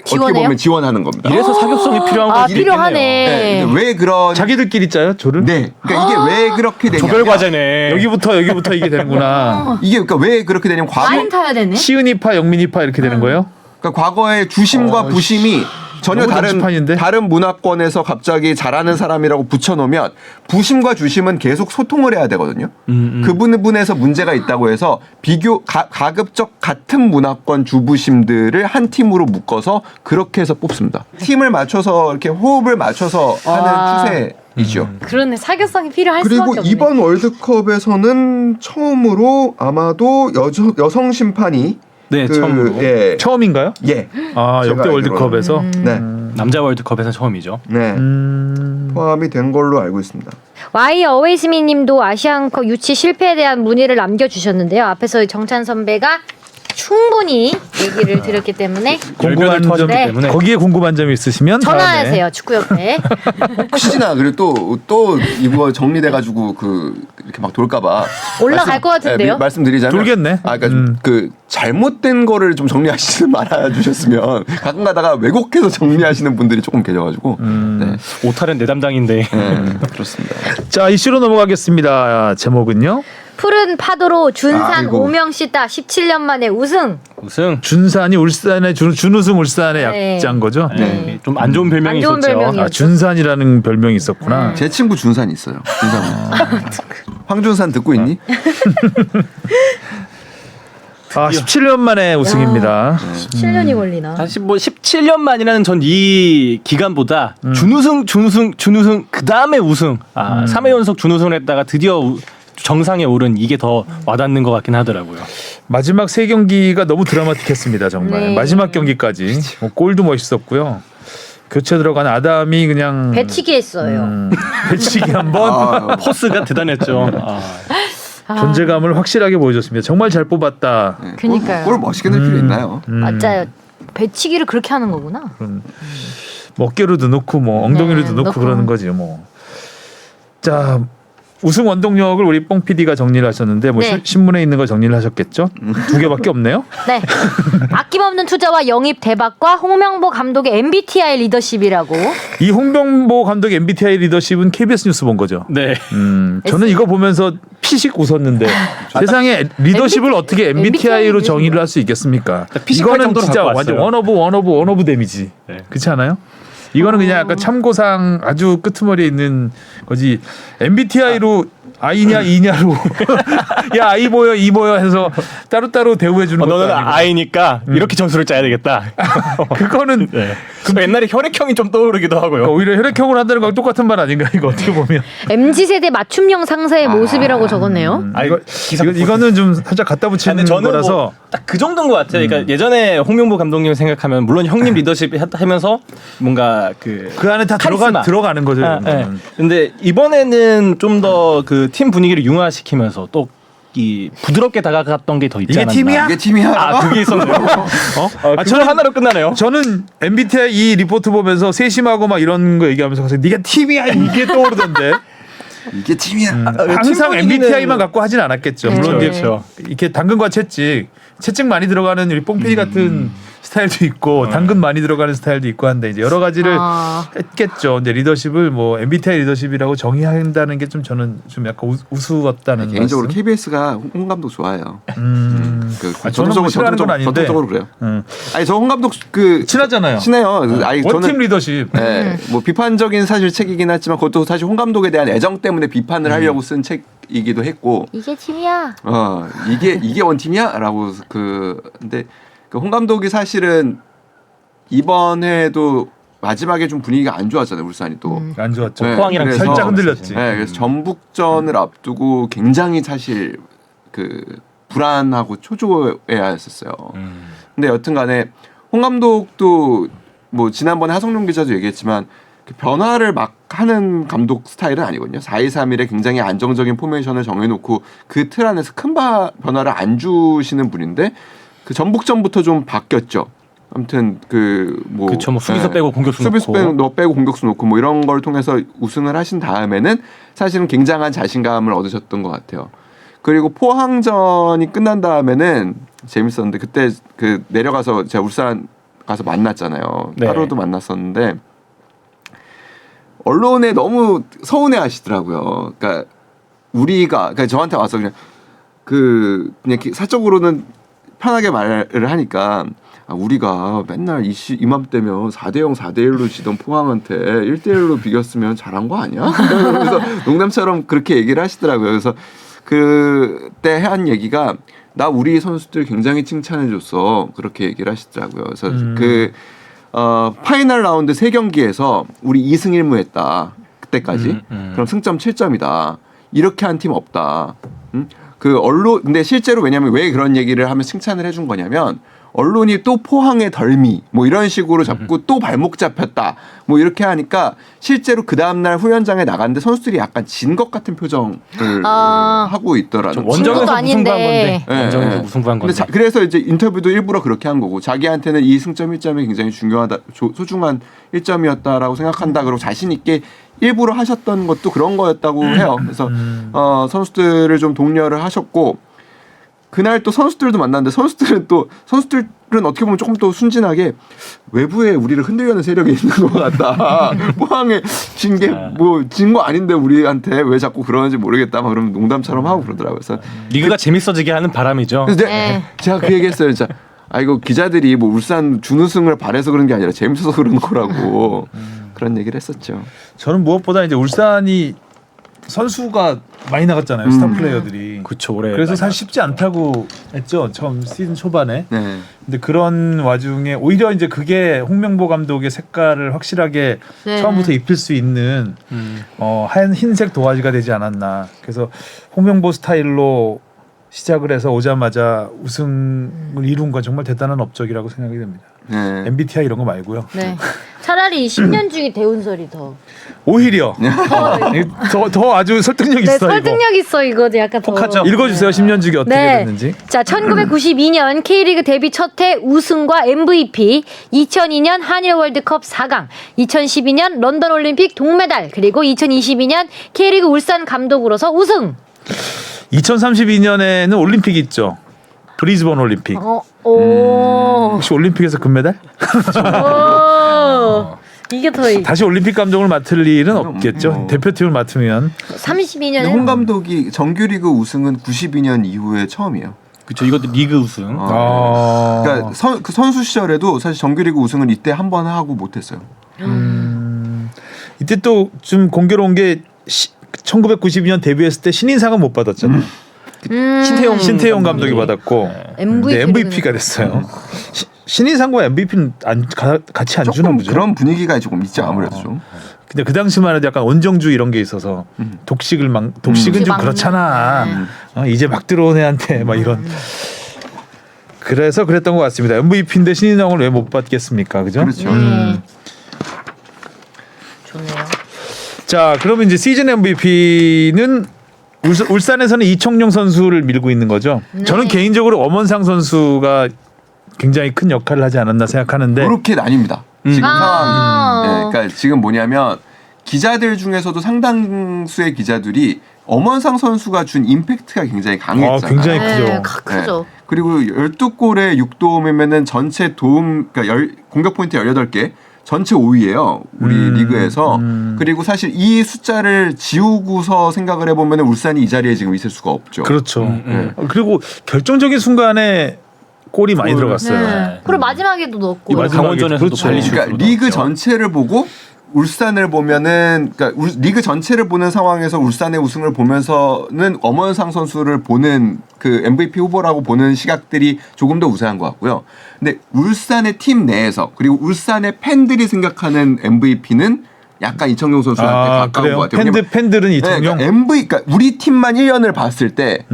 지원해요? 보면 지원하는 겁니다. 이래서 사교성이 필요한 거지. 필요하네. 네, 왜 그런 자기들끼리 짜요 조를? 네. 그러니까 이게 왜 그렇게 되냐? 조별 과제네. 여기부터 이게 되는구나. 이게 그러니까 왜 그렇게 되냐면 라인 타야 되네. 시은이파, 영민이파 이렇게 되는 거예요? 그러니까 과거에 주심과 부심이 전혀 너무 정치판인데? 다른 문화권에서 갑자기 잘하는 사람이라고 붙여놓으면 부심과 주심은 계속 소통을 해야 되거든요. 그 부분에서 문제가 있다고 해서 가급적 같은 문화권 주부심들을 한 팀으로 묶어서 그렇게 해서 뽑습니다. 팀을 맞춰서 이렇게 호흡을 맞춰서 하는 추세이죠. 그러네. 사교성이 필요할 그리고 수밖에 없네. 이번 월드컵에서는 처음으로 아마도 여성 심판이 네, 처음으로. 예. 처음인가요? 예. 아 제가 역대 월드컵에서. 네. 남자 월드컵에서 처음이죠. 네. 포함이 된 걸로 알고 있습니다. 와이 어웨이스미님도 아시안컵 유치 실패에 대한 문의를 남겨주셨는데요. 앞에서 정찬 선배가 충분히 얘기를 드렸기 때문에 궁금한 점 터졌기 네. 때문에 거기에 궁금한 점이 있으시면 전화하세요. 축구협회. 혹시나 그리고 또 이거 정리돼가지고 이렇게 막 돌까봐 올라갈 것 같은데요? 말씀드리자면 돌겠네. 그러니까 잘못된 거를 좀 정리하시지 말아주셨으면 가끔 가다가 왜곡해서 정리하시는 분들이 조금 계셔가지고 네. 오탈은 내 담당인데. 그렇습니다. 자 이슈로 넘어가겠습니다. 제목은요. 푸른 파도로 준산 아이고. 오명씨 따 17년 만에 우승. 우승. 준산이 울산의 준우승 울산의 네. 약자인 거죠. 네. 좀 안 좋은 별명이 안 좋은 있었죠. 별명이요. 아 준산이라는 별명이 있었구나. 제 친구 준산 있어요. 준산. 황준산 듣고 있니? 17년 만에 우승입니다. 17년이 걸리나. 사실 뭐 17년 만이라는 전 이 기간보다 준우승 그 다음에 우승. 3회 연속 준우승을 했다가 드디어 정상에 오른 이게 더 와닿는 것 같긴 하더라고요. 마지막 세 경기가 너무 드라마틱했습니다. 정말 네. 마지막 경기까지 뭐 골도 멋있었고요. 교체 들어간 아담이 그냥 배치기 했어요. 배치기 한번 포스가 대단했죠. 존재감을 확실하게 보여줬습니다. 정말 잘 뽑았다. 네, 그러니까요. 골 멋있게 넣을 필요 있나요? 맞아요. 배치기를 그렇게 하는 거구나. 뭐 어깨로도 넣고 뭐 엉덩이로도 네, 넣고 넣고. 그러는 거지 뭐. 자 우승 원동력을 우리 뽕 PD가 정리를 하셨는데 뭐 네. 신문에 있는 거 정리를 하셨겠죠? 2개밖에 없네요. 네. 아낌없는 투자와 영입 대박과 홍명보 감독의 MBTI 리더십이라고. 이 홍명보 감독의 MBTI 리더십은 KBS 뉴스 본 거죠. 네. 저는 이거 보면서 피식 웃었는데 세상에 리더십을 어떻게 MBTI로 정의를 할 수 있겠습니까? 피식할 이거는 정도로 진짜 갖고 완전 왔어요. 원오브 데미지. 네. 그렇지 않아요? 이거는 그냥 약간 참고상 아주 끄트머리에 있는 거지. MBTI로 I냐 E냐로 야 I 보여 E 보여 해서 따로따로 대우해 주는 것도 너는 아니고. 아이니까 이렇게 점수를 짜야 되겠다. 그거는 네. 옛날에 혈액형이 좀 떠오르기도 하고요. 오히려 혈액형으로 한다는 거랑 똑같은 말 아닌가 이거 어떻게 보면. MZ세대 맞춤형 상사의 모습이라고 적었네요. 이거는 좀 살짝 갖다 붙이는 거라서 딱 그 정도인 것 같아요. 그러니까 예전에 홍명보 감독님을 생각하면 물론 형님 리더십 하면서 뭔가 그 안에 다 카리스마. 들어가는 거죠. 네. 근데 이번에는 좀 더 그 팀 분위기를 융화시키면서 또 이 부드럽게 다가갔던 게 더 있지 이게 않았나. 팀이야? 이게 팀이야. 아 그게 있었네요. 저는 하나로 끝나네요. 저는 MBTI 이 리포트 보면서 세심하고 막 이런 거 얘기하면서 가서 네가 팀이야 이게 떠오르던데 이게 팀이야. 항상 팀 분위기는- MBTI만 갖고 하진 않았겠죠. 물론 이제 그렇죠. 이렇게 당근과 채찍 많이 들어가는 우리 뽕피디 같은 스타일도 있고 당근 많이 들어가는 스타일도 있고 한데 이제 여러 가지를 했겠죠. 근데 리더십을 뭐 MBTI 리더십이라고 정의한다는 게 좀 저는 좀 약간 우스웠다는 개인적으로 말씀. KBS가 홍 감독 좋아해요. 저는 뭐 싫어하는 건 아닌데. 전통적으로 그래요. 아니 저 홍 감독 그 친하잖아요. 친해요. 아니 원팀 리더십. 네, 뭐 비판적인 사실 책이긴 하지만 그것도 사실 홍 감독에 대한 애정 때문에 비판을 하려고 쓴 책이기도 했고. 이게 팀이야. 이게 원팀이야라고 근데 그 홍 감독이 사실은 이번 해에도 마지막에 좀 분위기가 안 좋았잖아요. 울산이 또. 안 좋았죠. 네, 포항이랑 그래서- 살짝 흔들렸지. 네, 그래서 전북전을 앞두고 굉장히 사실 그 불안하고 초조해했었어요. 근데 여튼간에 홍 감독도 뭐 지난번에 하성룡 기자도 얘기했지만 변화를 막 하는 감독 스타일은 아니거든요. 4-2-3-1에 굉장히 안정적인 포메이션을 정해놓고 그 틀 안에서 큰 변화를 안 주시는 분인데 그 전북전부터 좀 바뀌었죠. 아무튼 뭐 수비수 빼고 공격수 수비수 놓고. 빼고 공격수 놓고 뭐 이런 걸 통해서 우승을 하신 다음에는 사실은 굉장한 자신감을 얻으셨던 것 같아요. 그리고 포항전이 끝난 다음에는 재밌었는데 그때 그 내려가서 제가 울산 가서 만났잖아요. 네. 하루도 만났었는데 언론에 너무 서운해하시더라고요. 그러니까 그러니까 저한테 와서 그냥 사적으로는 편하게 말을 하니까 우리가 맨날 이맘때면 4대0, 4대1로 지던 포항한테 1대1로 비겼으면 잘한 거 아니야? 그래서 농담처럼 그렇게 얘기를 하시더라고요. 그래서 그때 한 얘기가 나 우리 선수들 굉장히 칭찬해줬어. 그렇게 얘기를 하시더라고요. 그래서 파이널 라운드 3경기에서 우리 2승 1무했다. 그때까지. 그럼 승점 7점이다. 이렇게 한 팀 없다. 근데 실제로 왜냐면 왜 그런 얘기를 하면 칭찬을 해준 거냐면 언론이 또 포항의 덜미 뭐 이런 식으로 자꾸 또 발목 잡혔다 뭐 이렇게 하니까 실제로 그 다음날 후연장에 나갔는데 선수들이 약간 진 것 같은 표정을 하고 있더라고요. 원정에서 아닌데. 무승부한 건데. 네, 원정에서 네. 무승부한 건데. 그래서 이제 인터뷰도 일부러 그렇게 한 거고 자기한테는 이 승점 1점이 굉장히 중요하다 소중한 1점이었다라고 생각한다 그러고 자신 있게 일부러 하셨던 것도 그런 거였다고 해요. 그래서 선수들을 좀 독려를 하셨고 그날 또 선수들도 만났는데 선수들은 어떻게 보면 조금 더 순진하게 외부에 우리를 흔들려는 세력이 있는 것 같다. 포항에 진 거 아닌데 우리한테 왜 자꾸 그러는지 모르겠다. 막 그러면 농담처럼 하고 그러더라고요. 그래서 리그가 재밌어지게 하는 바람이죠. 그래서 네. 제가 그 얘기했어요. 진짜 이거 기자들이 뭐 울산 준우승을 바래서 그런 게 아니라 재밌어서 그런 거라고 그런 얘기를 했었죠. 저는 무엇보다 이제 울산이 선수가 많이 나갔잖아요. 스타 플레이어들이. 그쵸, 올해. 그래서 사실 쉽지 않다고 했죠. 처음 시즌 초반에. 네. 근데 그런 와중에 오히려 이제 그게 홍명보 감독의 색깔을 확실하게 네. 처음부터 입힐 수 있는 하얀 흰색 도화지가 되지 않았나. 그래서 홍명보 스타일로 시작을 해서 오자마자 우승을 이룬 건 정말 대단한 업적이라고 생각이 됩니다. 네. MBTI 이런 거 말고요. 네. 차라리 10년 중에 대운설이 더. 오히려 더 아주 설득력 네, 있어. 설득력 있어 이거 약간 더. 폭하죠. 읽어주세요. 10년 주기 어떻게 네. 됐는지. 자, 1992년 K리그 데뷔 첫 해 우승과 MVP, 2002년 한일 월드컵 4강, 2012년 런던 올림픽 동메달, 그리고 2022년 K리그 울산 감독으로서 우승. 2032년에는 올림픽 있죠. 브리즈번 올림픽. 오. 혹시 올림픽에서 금메달? 오. 이게 더 다시 올림픽 감독을 맡을 일은 없겠죠. 대표팀을 맡으면. 32년에 홍 감독이 정규리그 우승은 92년 이후에 처음이에요. 그쵸, 이것도 리그 우승. 그러니까 그 선수 시절에도 사실 정규리그 우승은 이때 한 번 하고 못했어요. 이때 또 좀 공교로운 게 1992년 데뷔했을 때 신인상은 못 받았잖아요. 신태용 감독이 받았고 MVP가 됐어요. 신인상과 MVP는 같이 안 주나 조금 보죠. 그런 분위기가 조금 있죠 아무래도 좀. 근데 그 당시만 해도 약간 원정주 이런 게 있어서 독식은 좀 막는. 그렇잖아. 이제 막 들어온 애한테 막 이런. 그래서 그랬던 것 같습니다. MVP인데 신인상을 왜 못 받겠습니까, 그죠? 그렇죠. 좋네요. 자, 그러면 이제 시즌 MVP는 울산에서는 이청용 선수를 밀고 있는 거죠. 네. 저는 개인적으로 엄원상 선수가 굉장히 큰 역할을 하지 않았나 생각하는데. 그렇게 나뉩니다. 지금 아. 상황이. 네, 그러니까 지금 뭐냐면 기자들 중에서도 상당수의 기자들이 엄원상 선수가 준 임팩트가 굉장히 강했잖아요. 굉장히 크죠. 네, 크죠. 그리고 12골에 6도움이면은 전체 도움 그러니까 공격 포인트 18개. 전체 5위예요. 우리 리그에서. 그리고 사실 이 숫자를 지우고서 생각을 해보면 울산이 이 자리에 지금 있을 수가 없죠. 그렇죠. 그리고 결정적인 순간에 골이 많이 들어갔어요. 네. 그리고 마지막에도 넣었고. 이번 강원전에서도 그렇죠. 발리 슛으로 그러니까 리그 넣었죠. 전체를 보고 울산을 보면은 그러니까 리그 전체를 보는 상황에서 울산의 우승을 보면서는 엄원상 선수를 보는 그 MVP 후보라고 보는 시각들이 조금 더 우세한 것 같고요. 근데 울산의 팀 내에서 그리고 울산의 팬들이 생각하는 MVP는 약간 이청용 선수한테 가까운 그래요? 것 같아요. 팬들은 네, 이청용. 그러니까 우리 팀만 1년을 봤을 때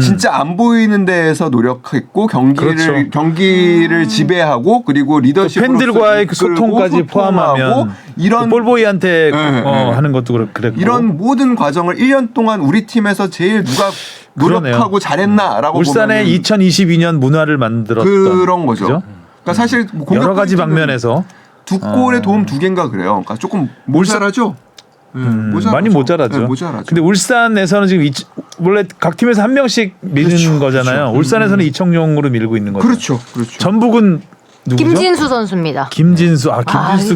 진짜 안 보이는 데에서 노력했고 그렇죠. 경기를 지배하고 그리고 리더십으로 팬들과의 그 소통까지 포함하면 이런 볼보이한테 하는 것도 그랬고 이런 모든 과정을 1년 동안 우리 팀에서 제일 누가 노력하고 그러네요. 잘했나라고 울산의 보면은 2022년 문화를 만들었던 그런 거죠. 그죠? 그러니까 사실 공격 여러 가지 포인트는 방면에서 두 골에 도움 2개인가 그래요. 그러니까 조금 모자라죠. 많이 모자라죠. 네, 모자라죠. 근데 울산에서는 지금 원래 각 팀에서 한 명씩 미는 그렇죠, 거잖아요. 그렇죠. 울산에서는 이청용으로 밀고 있는 거죠. 그렇죠. 전북은 누구죠? 김진수 선수입니다. 김진수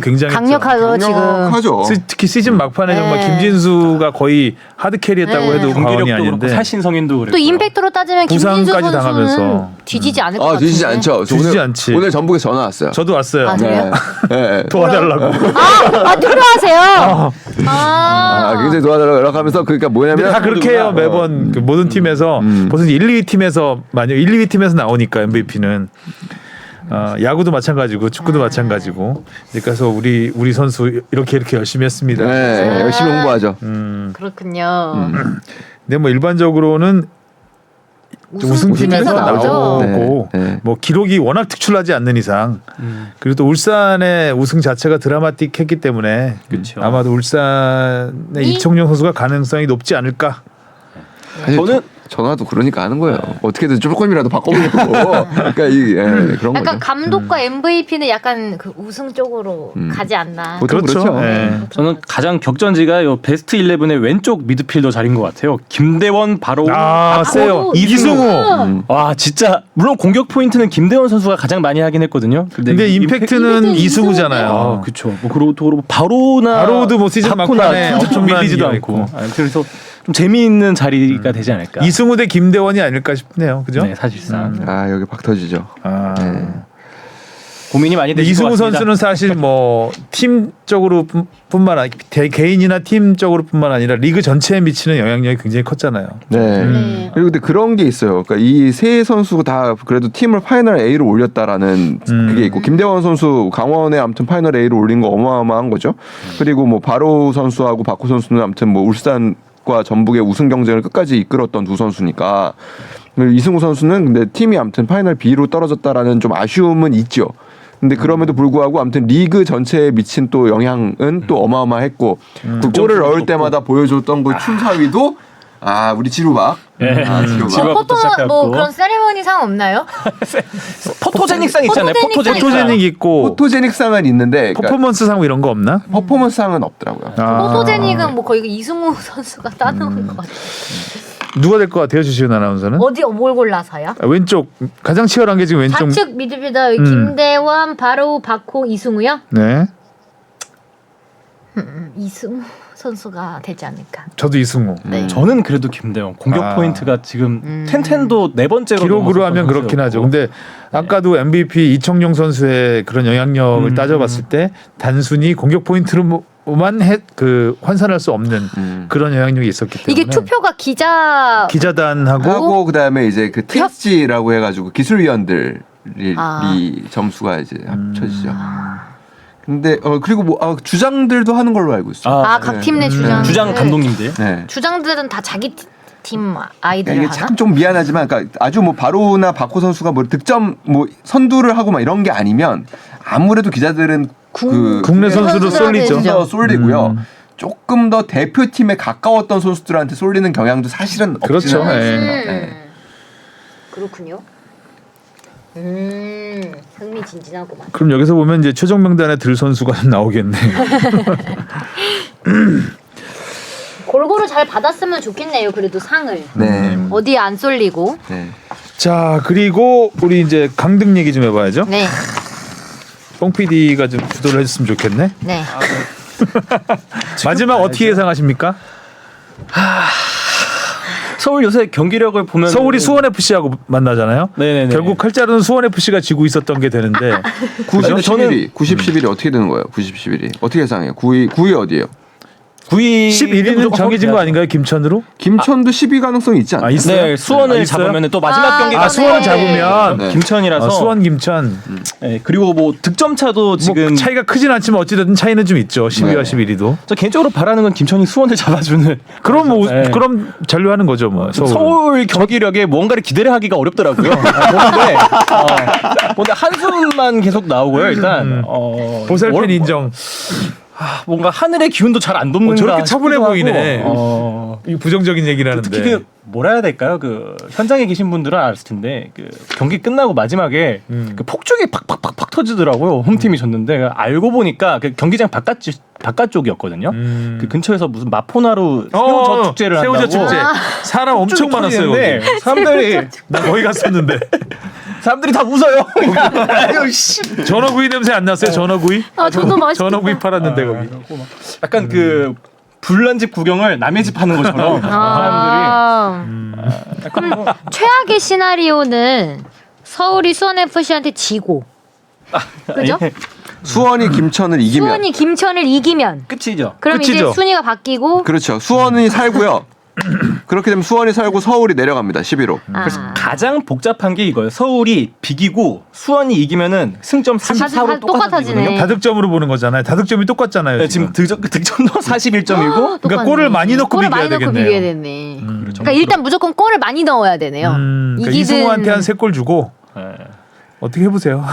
굉장히 강력하죠 지금. 강력하죠. 특히 시즌 막판에 정말 네. 김진수가 거의 하드캐리했다고 네. 해도 과언이 경기력도 그렇고 아닌데 살신성인도 그랬고. 또 임팩트로 따지면 김진수 부상까지 선수는 당하면서. 뒤지지 않을 것 같은데. 뒤지지 않죠. 저 뒤지지 오늘, 않지. 오늘 전북에서 전화 왔어요. 저도 왔어요. 아, 그래요? 네. 도와달라고. 필요하세요. 굉장히 도와달라고 연락하면서 그러니까 뭐냐면 다 그렇게 해요 매번 그 모든 팀에서 무슨 1, 2위 팀에서 만약 1, 2위 팀에서 나오니까 MVP는 야구도 마찬가지고 축구도 마찬가지고 그래서 우리 선수 이렇게 열심히 했습니다. 네, 열심히 홍보하죠. 그렇군요. 근데 뭐 일반적으로는 우승팀에서 나오고 네. 뭐 기록이 워낙 특출나지 않는 이상 그리고 또 울산의 우승 자체가 드라마틱했기 때문에 그렇죠. 아마도 울산의 이청용 선수가 가능성이 높지 않을까. 저는 전화도 그러니까 하는 거예요. 어떻게든 조금이라도 바꿔보려고. 그러니까 그런 약간 거죠. 감독과 MVP는 약간 그 우승 쪽으로 가지 않나. 보통 그렇죠. 그렇죠. 예. 저는 가장 격전지가 요 베스트 11의 왼쪽 미드필더 자리인 것 같아요. 김대원 바로 세요. 이승우. 와 진짜 물론 공격 포인트는 김대원 선수가 가장 많이 하긴 했거든요. 근데 임팩트는 이승우잖아요. 그렇죠. 뭐 그리고 바로도 뭐 시즌 막판에 엄청 밀리지도 않고. 그래서 좀 재미있는 자리가 되지 않을까. 이승우 대 김대원이 아닐까 싶네요. 그죠? 네, 사실상. 여기 박 터지죠. 아. 네. 고민이 많이 되실 것 이승우 같습니다. 선수는 사실 뭐 팀적으로뿐만 아니라 개인이나 팀적으로뿐만 아니라 리그 전체에 미치는 영향력이 굉장히 컸잖아요. 네. 네. 그리고 근데 그런 게 있어요. 그러니까 이 세 선수가 다 그래도 팀을 파이널 A로 올렸다라는 그게 있고 김대원 선수 강원에 아무튼 파이널 A로 올린 거 어마어마한 거죠. 그리고 뭐 바로 선수하고 박호 선수는 아무튼 뭐 울산과 전북의 우승 경쟁을 끝까지 이끌었던 두 선수니까 이승우 선수는 근데 팀이 아무튼 파이널 B로 떨어졌다라는 좀 아쉬움은 있죠. 근데 그럼에도 불구하고 아무튼 리그 전체에 미친 또 영향은 또 어마어마했고 그 골을 넣을 때마다 보여줬던 그 춤사위도 우리 지루박. 네. 지루박. 지루박부터 시작해갖고. 뭐 그런 세리머니상 없나요? 포토제닉상 있잖아요. 포토제닉 있고 포토제닉상은 있는데 그러니까 퍼포먼스상 이런 거 없나? 퍼포먼스상은 없더라고요. 포토제닉은 뭐 거의 이승우 선수가 따놓은 것 같아요. 누가 될 것 같아요, 주시은 아나운서는? 뭘 골라서요? 왼쪽 가장 치열한 게 지금 왼쪽. 좌측 미드필더 김대원, 바로, 박호, 이승우요? 네, 이승우 선수가 되지 않을까. 저도 이승우. 네. 저는 그래도 김대원 공격 포인트가 지금 텐텐도 네 번째로 기록으로 하면 넘어섰던 그렇긴 하죠. 선수였고. 근데 아까도 MVP 이청용 선수의 그런 영향력을 따져봤을 때 단순히 공격 포인트로만 환산할 수 없는 그런 영향력이 있었기 때문에 이게 투표가 기자단하고 하고 그다음에 이제 그 TSG라고 해가지고 기술위원들이 점수가 이제 합쳐지죠. 근데 그리고 뭐 주장들도 하는 걸로 알고 있어요. 각 팀 내 주장. 주장 감독님들. 네. 주장들은 다 자기 팀 아이들 이게 하나? 참 좀 미안하지만, 그러니까 아주 뭐 바로나 박호 선수가 뭐 득점 뭐 선두를 하고 막 이런 게 아니면 아무래도 기자들은 국내 선수로 쏠리죠. 더 쏠리고요. 조금 더 대표팀에 가까웠던 선수들한테 쏠리는 경향도 사실은 그렇죠. 없지는 네. 않습니다. 네. 그렇군요. 흥미진진하구만. 그럼 여기서 보면 이제 최종 명단에 들 선수가 좀 나오겠네. 골고루 잘 받았으면 좋겠네요. 그래도 상을. 네. 어디에 안 쏠리고. 네. 자, 그리고 우리 이제 강등 얘기 좀 해봐야죠. 네. 뽕 PD가 좀 주도를 해줬으면 좋겠네. 네. 마지막 어떻게 예상하십니까? 서울 요새 경기력을 보면 서울이 수원 FC하고 만나잖아요. 네네네. 결국 칼자루는 수원 FC가 지고 있었던 게 되는데 90, 11이 어떻게 되는 거예요? 90, 11이 어떻게 예상해요? 9위 어디예요? 9위 11위는 정해진 거 아닌가요? 김천으로? 김천도 10위 가능성이 있지 않나요? 있어요? 네, 수원을 있어요? 잡으면 또 마지막 경기가 수원을 잡으면 네. 김천이라서 수원 김천 네, 그리고 뭐 득점 차도 지금 뭐 차이가 크진 않지만 어찌됐든 차이는 좀 있죠. 10위와 11위도. 저 개인적으로 바라는 건 김천이 수원을 잡아주는. 그럼 뭐 네. 그럼 잔류하는 거죠, 뭐. 서울 경기력에 뭔가를 기대를 하기가 어렵더라고요. 근데 한숨만 계속 나오고요. 일단 보살팬 인정. 뭔가 하늘의 기운도 잘 안 돕는가. 저렇게 차분해 싶기도 보이네. 하고, 이 부정적인 얘기를 하는데. 특히 그 뭐라 해야 될까요? 그 현장에 계신 분들은 알았을 텐데 그 경기 끝나고 마지막에 그 폭죽이 팍팍팍팍 터지더라고요. 홈팀이 졌는데 알고 보니까 그 경기장 바깥쪽이었거든요. 그 근처에서 무슨 마포나루 새우젓 축제를 한다고. 새우젓 축제. 사람 엄청 많았어요. 거기. 사람들이 나 거기 갔었는데. 사람들이 다 웃어요. 전어구이 냄새 안 났어요? 전어구이? 저도 맛있겠다. 전어구이 팔았는데 거기. 약간 그 불난 집 구경을 남의 집 하는 것처럼 사람들이 그럼 최악의 시나리오는 서울이 수원 FC한테 지고. 그죠? 수원이 김천을 이기면 수원이 김천을 이기면. 끝이죠. 그럼 끝이죠. 이제 순위가 바뀌고. 그렇죠. 수원이 살고요. 그렇게 되면 수원이 살고 서울이 내려갑니다. 11호. 그래서 가장 복잡한 게 이거예요. 서울이 비기고 수원이 이기면은 승점 44로 똑같아지네. 다득점으로 보는 거잖아요. 다득점이 똑같잖아요. 네, 지금 득점도 41점이고 그러니까 골을 많이 넣고 골을 비겨야 많이 넣고 되겠네요. 비겨야 되네. 그러니까 일단 무조건 골을 많이 넣어야 되네요. 그러니까 이승우한테 한 3골 주고 어떻게 해보세요.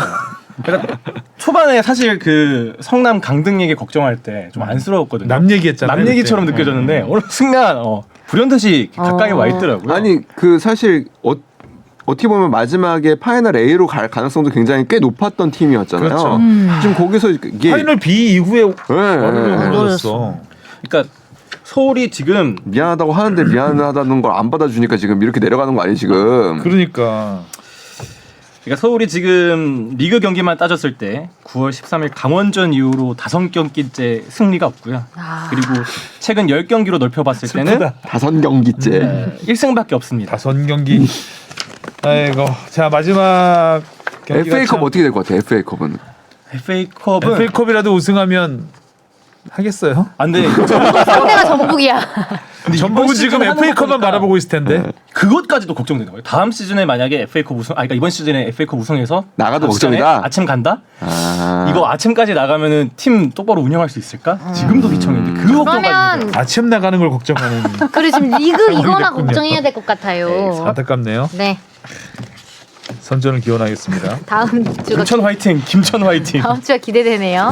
그러니까 초반에 사실 그 성남 강등 얘기 걱정할 때 좀 안쓰러웠거든요. 남 얘기했잖아요. 남 얘기처럼 그때. 느껴졌는데 어느 순간 불현듯이 가까이 와 있더라고요. 아니 그 사실 어떻게 보면 마지막에 파이널 A로 갈 가능성도 굉장히 꽤 높았던 팀이었잖아요. 그렇죠. 지금 거기서 이게 파이널 B 이후에 네. 어려졌어. 그러니까 서울이 지금 미안하다고 하는데 미안하다는 걸 안 받아주니까 지금 이렇게 내려가는 거 아니에요 지금. 그러니까 서울이 지금 리그 경기만 따졌을 때 9월 13일 강원전 이후로 5경기째 승리가 없고요. 그리고 최근 10경기로 넓혀봤을 때는 5경기째. 1승밖에 없습니다. 5경기. 아이고. 자 마지막 FA컵 어떻게 될 것 같아요? FA컵은 FA컵은 FA컵이라도 우승하면 하겠어요? 안 돼. 상대가 전북이야. 전북은 지금 FA컵만 바라보고 있을 텐데. 그것까지도 걱정되는 거예요. 다음 시즌에 만약에 FA컵 우승, 그러니까 이번 시즌에 FA컵 우승해서 나가도 시즌에 걱정이다? 아침 간다? 아. 이거 아침까지 나가면은 팀 똑바로 운영할 수 있을까? 지금도 비청인데 그 걱정까지. 그러면 아침 나가는 걸 걱정하는. 그래 지금 리그 이거나 됐군요. 걱정해야 될 것 같아요. 안타깝네요. 네. 선전을 기원하겠습니다. 다음 주가 김천 화이팅, 김천 화이팅. 다음 주가 기대되네요.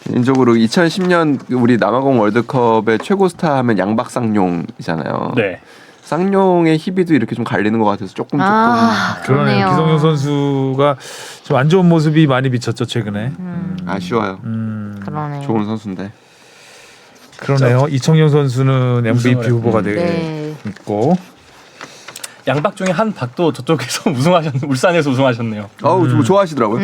개인적으로 2010년 우리 남아공 월드컵의 최고 스타 하면 양박쌍용이잖아요. 네. 쌍용의 희비도 이렇게 좀 갈리는 것 같아서 조금 아 그러네요. 그러네요. 기성용 선수가 좀 안 좋은 모습이 많이 비쳤죠 최근에. 아쉬워요. 그러네. 좋은 선수인데. 그러네요. 이청용 선수는 MVP 우승을 후보가 되어 네. 있고. 양박 중에 한 박도 저쪽에서 우승하셨, 울산에서 우승하셨네요. 어우 좀 좋아하시더라고요.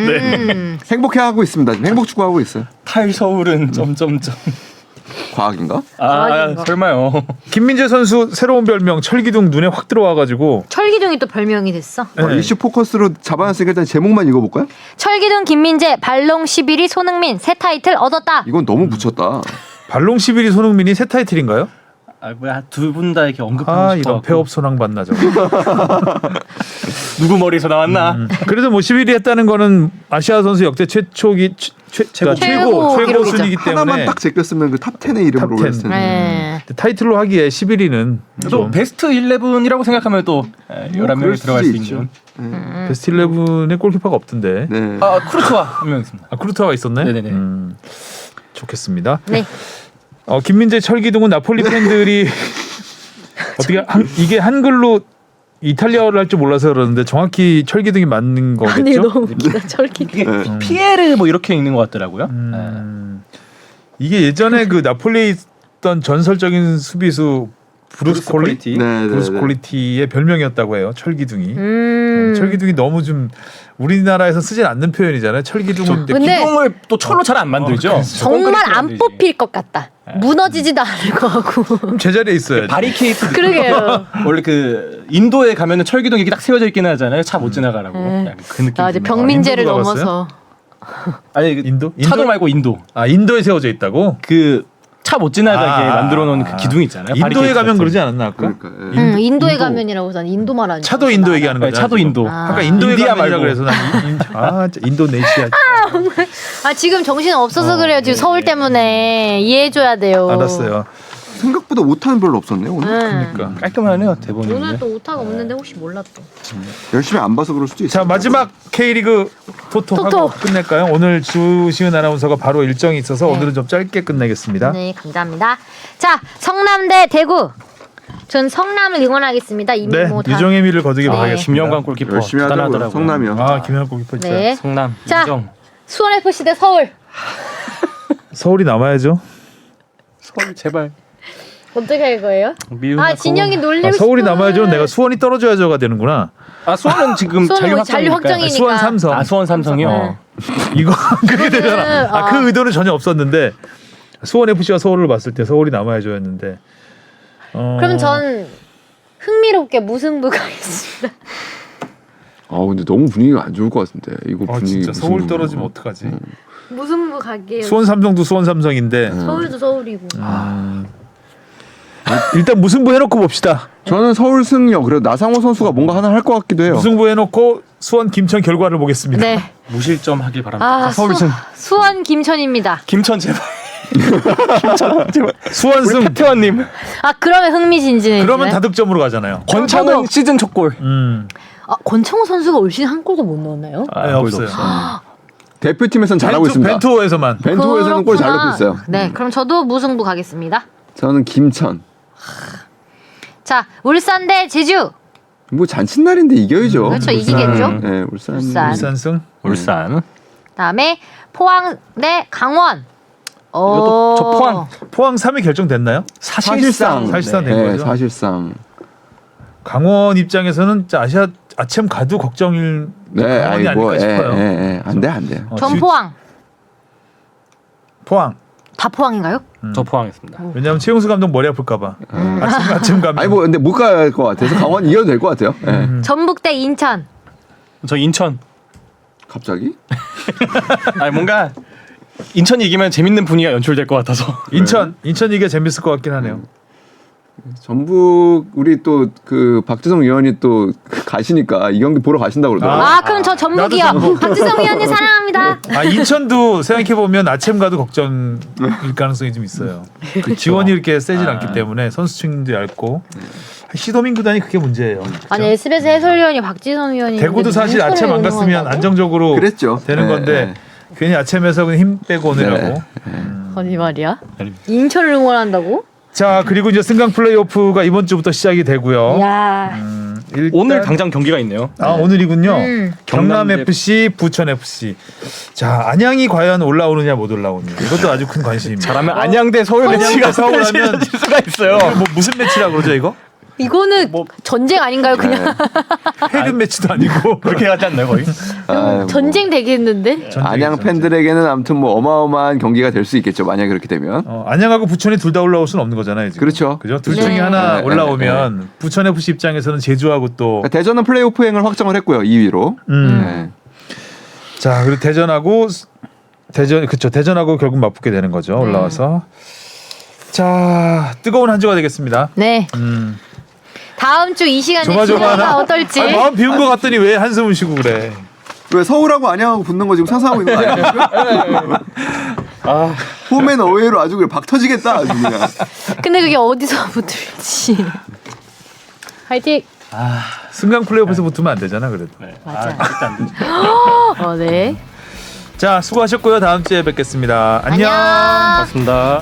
행복해하고 있습니다. 지금 행복 축구하고 있어요. 탈서울은 점점점. 과학인가? 아 과학인가? 설마요. 김민재 선수 새로운 별명 철기둥 눈에 확 들어와가지고. 철기둥이 또 별명이 됐어. 네. 이슈 포커스로 잡아놨으니까 일단 제목만 읽어볼까요? 철기둥 김민재 발롱 11위 손흥민 새 타이틀 얻었다. 이건 너무 붙였다. 발롱 11위 손흥민이 새 타이틀인가요? 아 뭐야 두 분 다 이렇게 언급하고 아 싶어. 이런 폐업 소낭 받나 저거. 누구 머리에서 나왔나? 그래도 뭐 11위 했다는 거는 아시아 선수 역대 최초기 최고 최고 기록이죠. 순위이기 하나만 때문에 딱 제꼈으면 그 탑 10의 이름으로 탑10. 올렸을 텐데. 네. 타이틀로 하기에 11위는 또 좀 베스트 11이라고 생각하면 또 11명이 그럴 들어갈 수도 수 있죠. 있는. 베스트 11에 골키퍼가 없던데. 네. 아 크루트와 한 명 있습니다. 아 크루트가 있었네. 네네네. 좋겠습니다. 네. 김민재 철기둥은 나폴리 팬들이 어떻게 이게 한글로 이탈리아어를 할 줄 몰라서 그러는데 정확히 철기둥이 맞는 거겠죠? 아니 너무 웃기다 철기둥. 이게 피에르 뭐 이렇게 읽는 것 같더라고요. 이게 예전에 그 나폴리에 있던 전설적인 수비수 브루스 콜리티, 네, 브루스 네, 네. 콜리티의 별명이었다고 해요. 철기둥이. 음. 철기둥이 너무 좀 우리나라에서 쓰진 않는 표현이잖아요. 철기둥은 이제 근데 기둥을 또 철로 잘 안 만들죠. 정말 콘크리트로 안 만들지. 뽑힐 것 같다. 무너지지도 않을 것 같고. 좀 제자리에 있어요. 바리케이트. 그러게요. 원래 그 인도에 가면은 철기둥이 이렇게 딱 세워져 있긴 하잖아요. 차 못 지나가라고. 약간 그 느낌. 아, 이제 드네요. 병민재를 인도도 넘어서. 아니 그 인도? 차도 인도? 말고 인도. 아 인도에 세워져 있다고? 그 차 못 지나가게 만들어 놓은 그 기둥 있잖아요. 인도에 바리케이트 가면 같은. 그러지 않았나 아까? 그러니까. 예. 인도에 인도. 가면이라고 해서 인도 말하는. 차도 인도 얘기하는 네, 거잖아. 차도 지금. 인도. 아까 인도에 인디아 가면이라 말고. 그래서 난 인도네시아. 아 지금 정신 없어서 그래요. 지금 서울 때문에 이해해줘야 돼요. 알았어요. 생각보다 오타는 별로 없었네 오늘. 네. 그러니까. 깔끔하네요 대본이. 오늘 또 오타가 없는데 혹시 몰라 또. 열심히 안 봐서 그럴 수도 있어. 자 마지막 K리그 토토하고 토토. 끝낼까요? 오늘 주시은 아나운서가 바로 일정이 있어서 네. 오늘은 좀 짧게 끝내겠습니다. 네 감사합니다. 자 성남 대 대구. 전 성남을 응원하겠습니다. 이미 네, 뭐 다. 유정의 미를 거두게 네. 바라겠습니다. 김영광 골키퍼 열심히 하더라고요. 대단하더라고요. 성남이요. 아 김현학 골키퍼 진짜. 네. 성남. 자. 유정. 수원 FC 대 서울. 서울이 남아야죠. 서울 제발. 어떻게 할 거예요? 미우나 아 진영이 놀리고 싶어. 서울이 남아야죠. 내가 수원이 떨어져야죠가 되는구나. 아 수원은 지금 수원은 잔류 잔류 확정이니까. 확정이니까. 수원 삼성. 아 수원 삼성이요. 네. 이거 그게 되잖아. 아, 그 의도는 전혀 없었는데 수원 FC와 서울을 봤을 때 서울이 남아야죠였는데. 그럼 전 흥미롭게 무승부 가겠습니다. 아 근데 너무 분위기가 안 좋을 것 같은데 이거 아 분위기 진짜 무슨 서울 일이야. 떨어지면 어떡하지? 무승부 갈게요. 수원 삼성도 수원 삼성인데 서울도 서울이고. 일단 무승부 해놓고 봅시다. 저는 서울 승려. 그래도 나상호 선수가 뭔가 하나 할 것 같기도 해요. 무승부 해놓고 수원 김천 결과를 보겠습니다. 네. 무실점 하길 바랍니다. 아 서울승. 수원 김천입니다. 김천 제발. 김천 제발. 수원승. 우리 태환님. 아 그러면 흥미진진해. 그러면 다득점으로 가잖아요. 권창훈 저도. 시즌 첫 골. 아 권창훈 선수가 올 시즌 한 골도 못 넣었나요? 네, 없어요. 대표팀에서는 잘하고 있습니다. 벤투호에서만. 벤투호에서는 골 잘 그렇구나. 넣고 있어요. 네, 그럼 저도 무승부 가겠습니다. 저는 김천. 자, 울산 대 제주. 뭐 잔칫날인데 이겨야죠. 그렇죠, 이기겠죠. 네, 울산. 울산. 울산승. 울산. 다음에 포항 대 강원. 이것도 저 포항. 포항 3위 결정됐나요? 사실상 사실상 네, 된 거죠. 사실상. 강원 입장에서는 진짜 아침 가도 걱정일 네, 강원이 아이고, 아닐까 싶어요. 안 돼, 안 돼. 전 포항. 포항. 다 포항인가요? 저 포항했습니다. 왜냐하면 최용수 감독 머리 아플까봐. 아침 가면. 아니 뭐 근데 못 갈 것 같아서 강원 이겨도 될 것 같아요. 네. 전북 대 인천. 저 인천. 갑자기? 아니 뭔가 인천이 이기면 재밌는 분위기가 연출될 것 같아서. 인천 이게 재밌을 것 같긴 하네요. 전북 우리 또 그 박지성 위원이 또 가시니까 이 경기 보러 가신다고 그러더라고요. 아, 그럼 저 전북이요. 박지성 위원님 사랑합니다. 아 인천도 생각해 보면 아챔과도 걱정일 가능성이 좀 있어요. 지원이 이렇게 세질 않기 때문에 선수층도 얇고 시도민 구단이 그게 문제예요. 아니 SBS 해설위원이 박지성 위원이 대구도 사실 아챔 안 갔으면 안정적으로 그랬죠. 되는 네, 건데 네. 괜히 아챔에서 그냥 힘 빼고 오느라고. 거짓 말이야? 인천을 응원한다고? 자 그리고 이제 승강 플레이오프가 이번 주부터 시작이 되고요. 야. 일단, 오늘 당장 경기가 있네요. 아 오늘이군요. 경남 경남 FC, 부천 FC. 자 안양이 과연 올라오느냐 못 올라오느냐 이것도 아주 큰 관심입니다. 잘하면 안양 대 서울 매치가 서울하면 질 수가 있어요. 뭐 무슨 매치라 그러죠 이거? 이거는 전쟁 아닌가요? 그냥 해륜 매치도 아니고 그렇게 하지 않나요 거의? 뭐 전쟁 되겠는데? 안양 팬들에게는 아무튼 뭐 어마어마한 경기가 될 수 있겠죠. 만약에 그렇게 되면. 안양하고 부천이 둘 다 올라올 수는 없는 거잖아요. 지금. 그렇죠. 그죠? 둘 네. 중에 하나 네, 올라오면 부천 FC 입장에서는 제주하고 또 대전은 플레이오프행을 확정을 했고요. 2위로. 네. 자 그리고 대전하고 결국 맞붙게 되는 거죠. 올라와서 자 뜨거운 한 주가 되겠습니다. 네. 다음 주 이 시간에 진행가 어떨지. 마음 비운 것 같더니 왜 한숨을 쉬고 그래? 왜 서울하고 안양하고 붙는 거 지금 상상하고 있는 거 아니에요? 홈앤 어웨이로 아주 그냥 박 터지겠다. 아주 그냥. 근데 그게 어디서 붙을지. 화이팅. 승강 플레이오프에서 붙으면 안 되잖아 그래도. 맞아. 절대 안 되죠. 네. 자 수고하셨고요. 다음 주에 뵙겠습니다. 안녕. 안녕. 고맙습니다.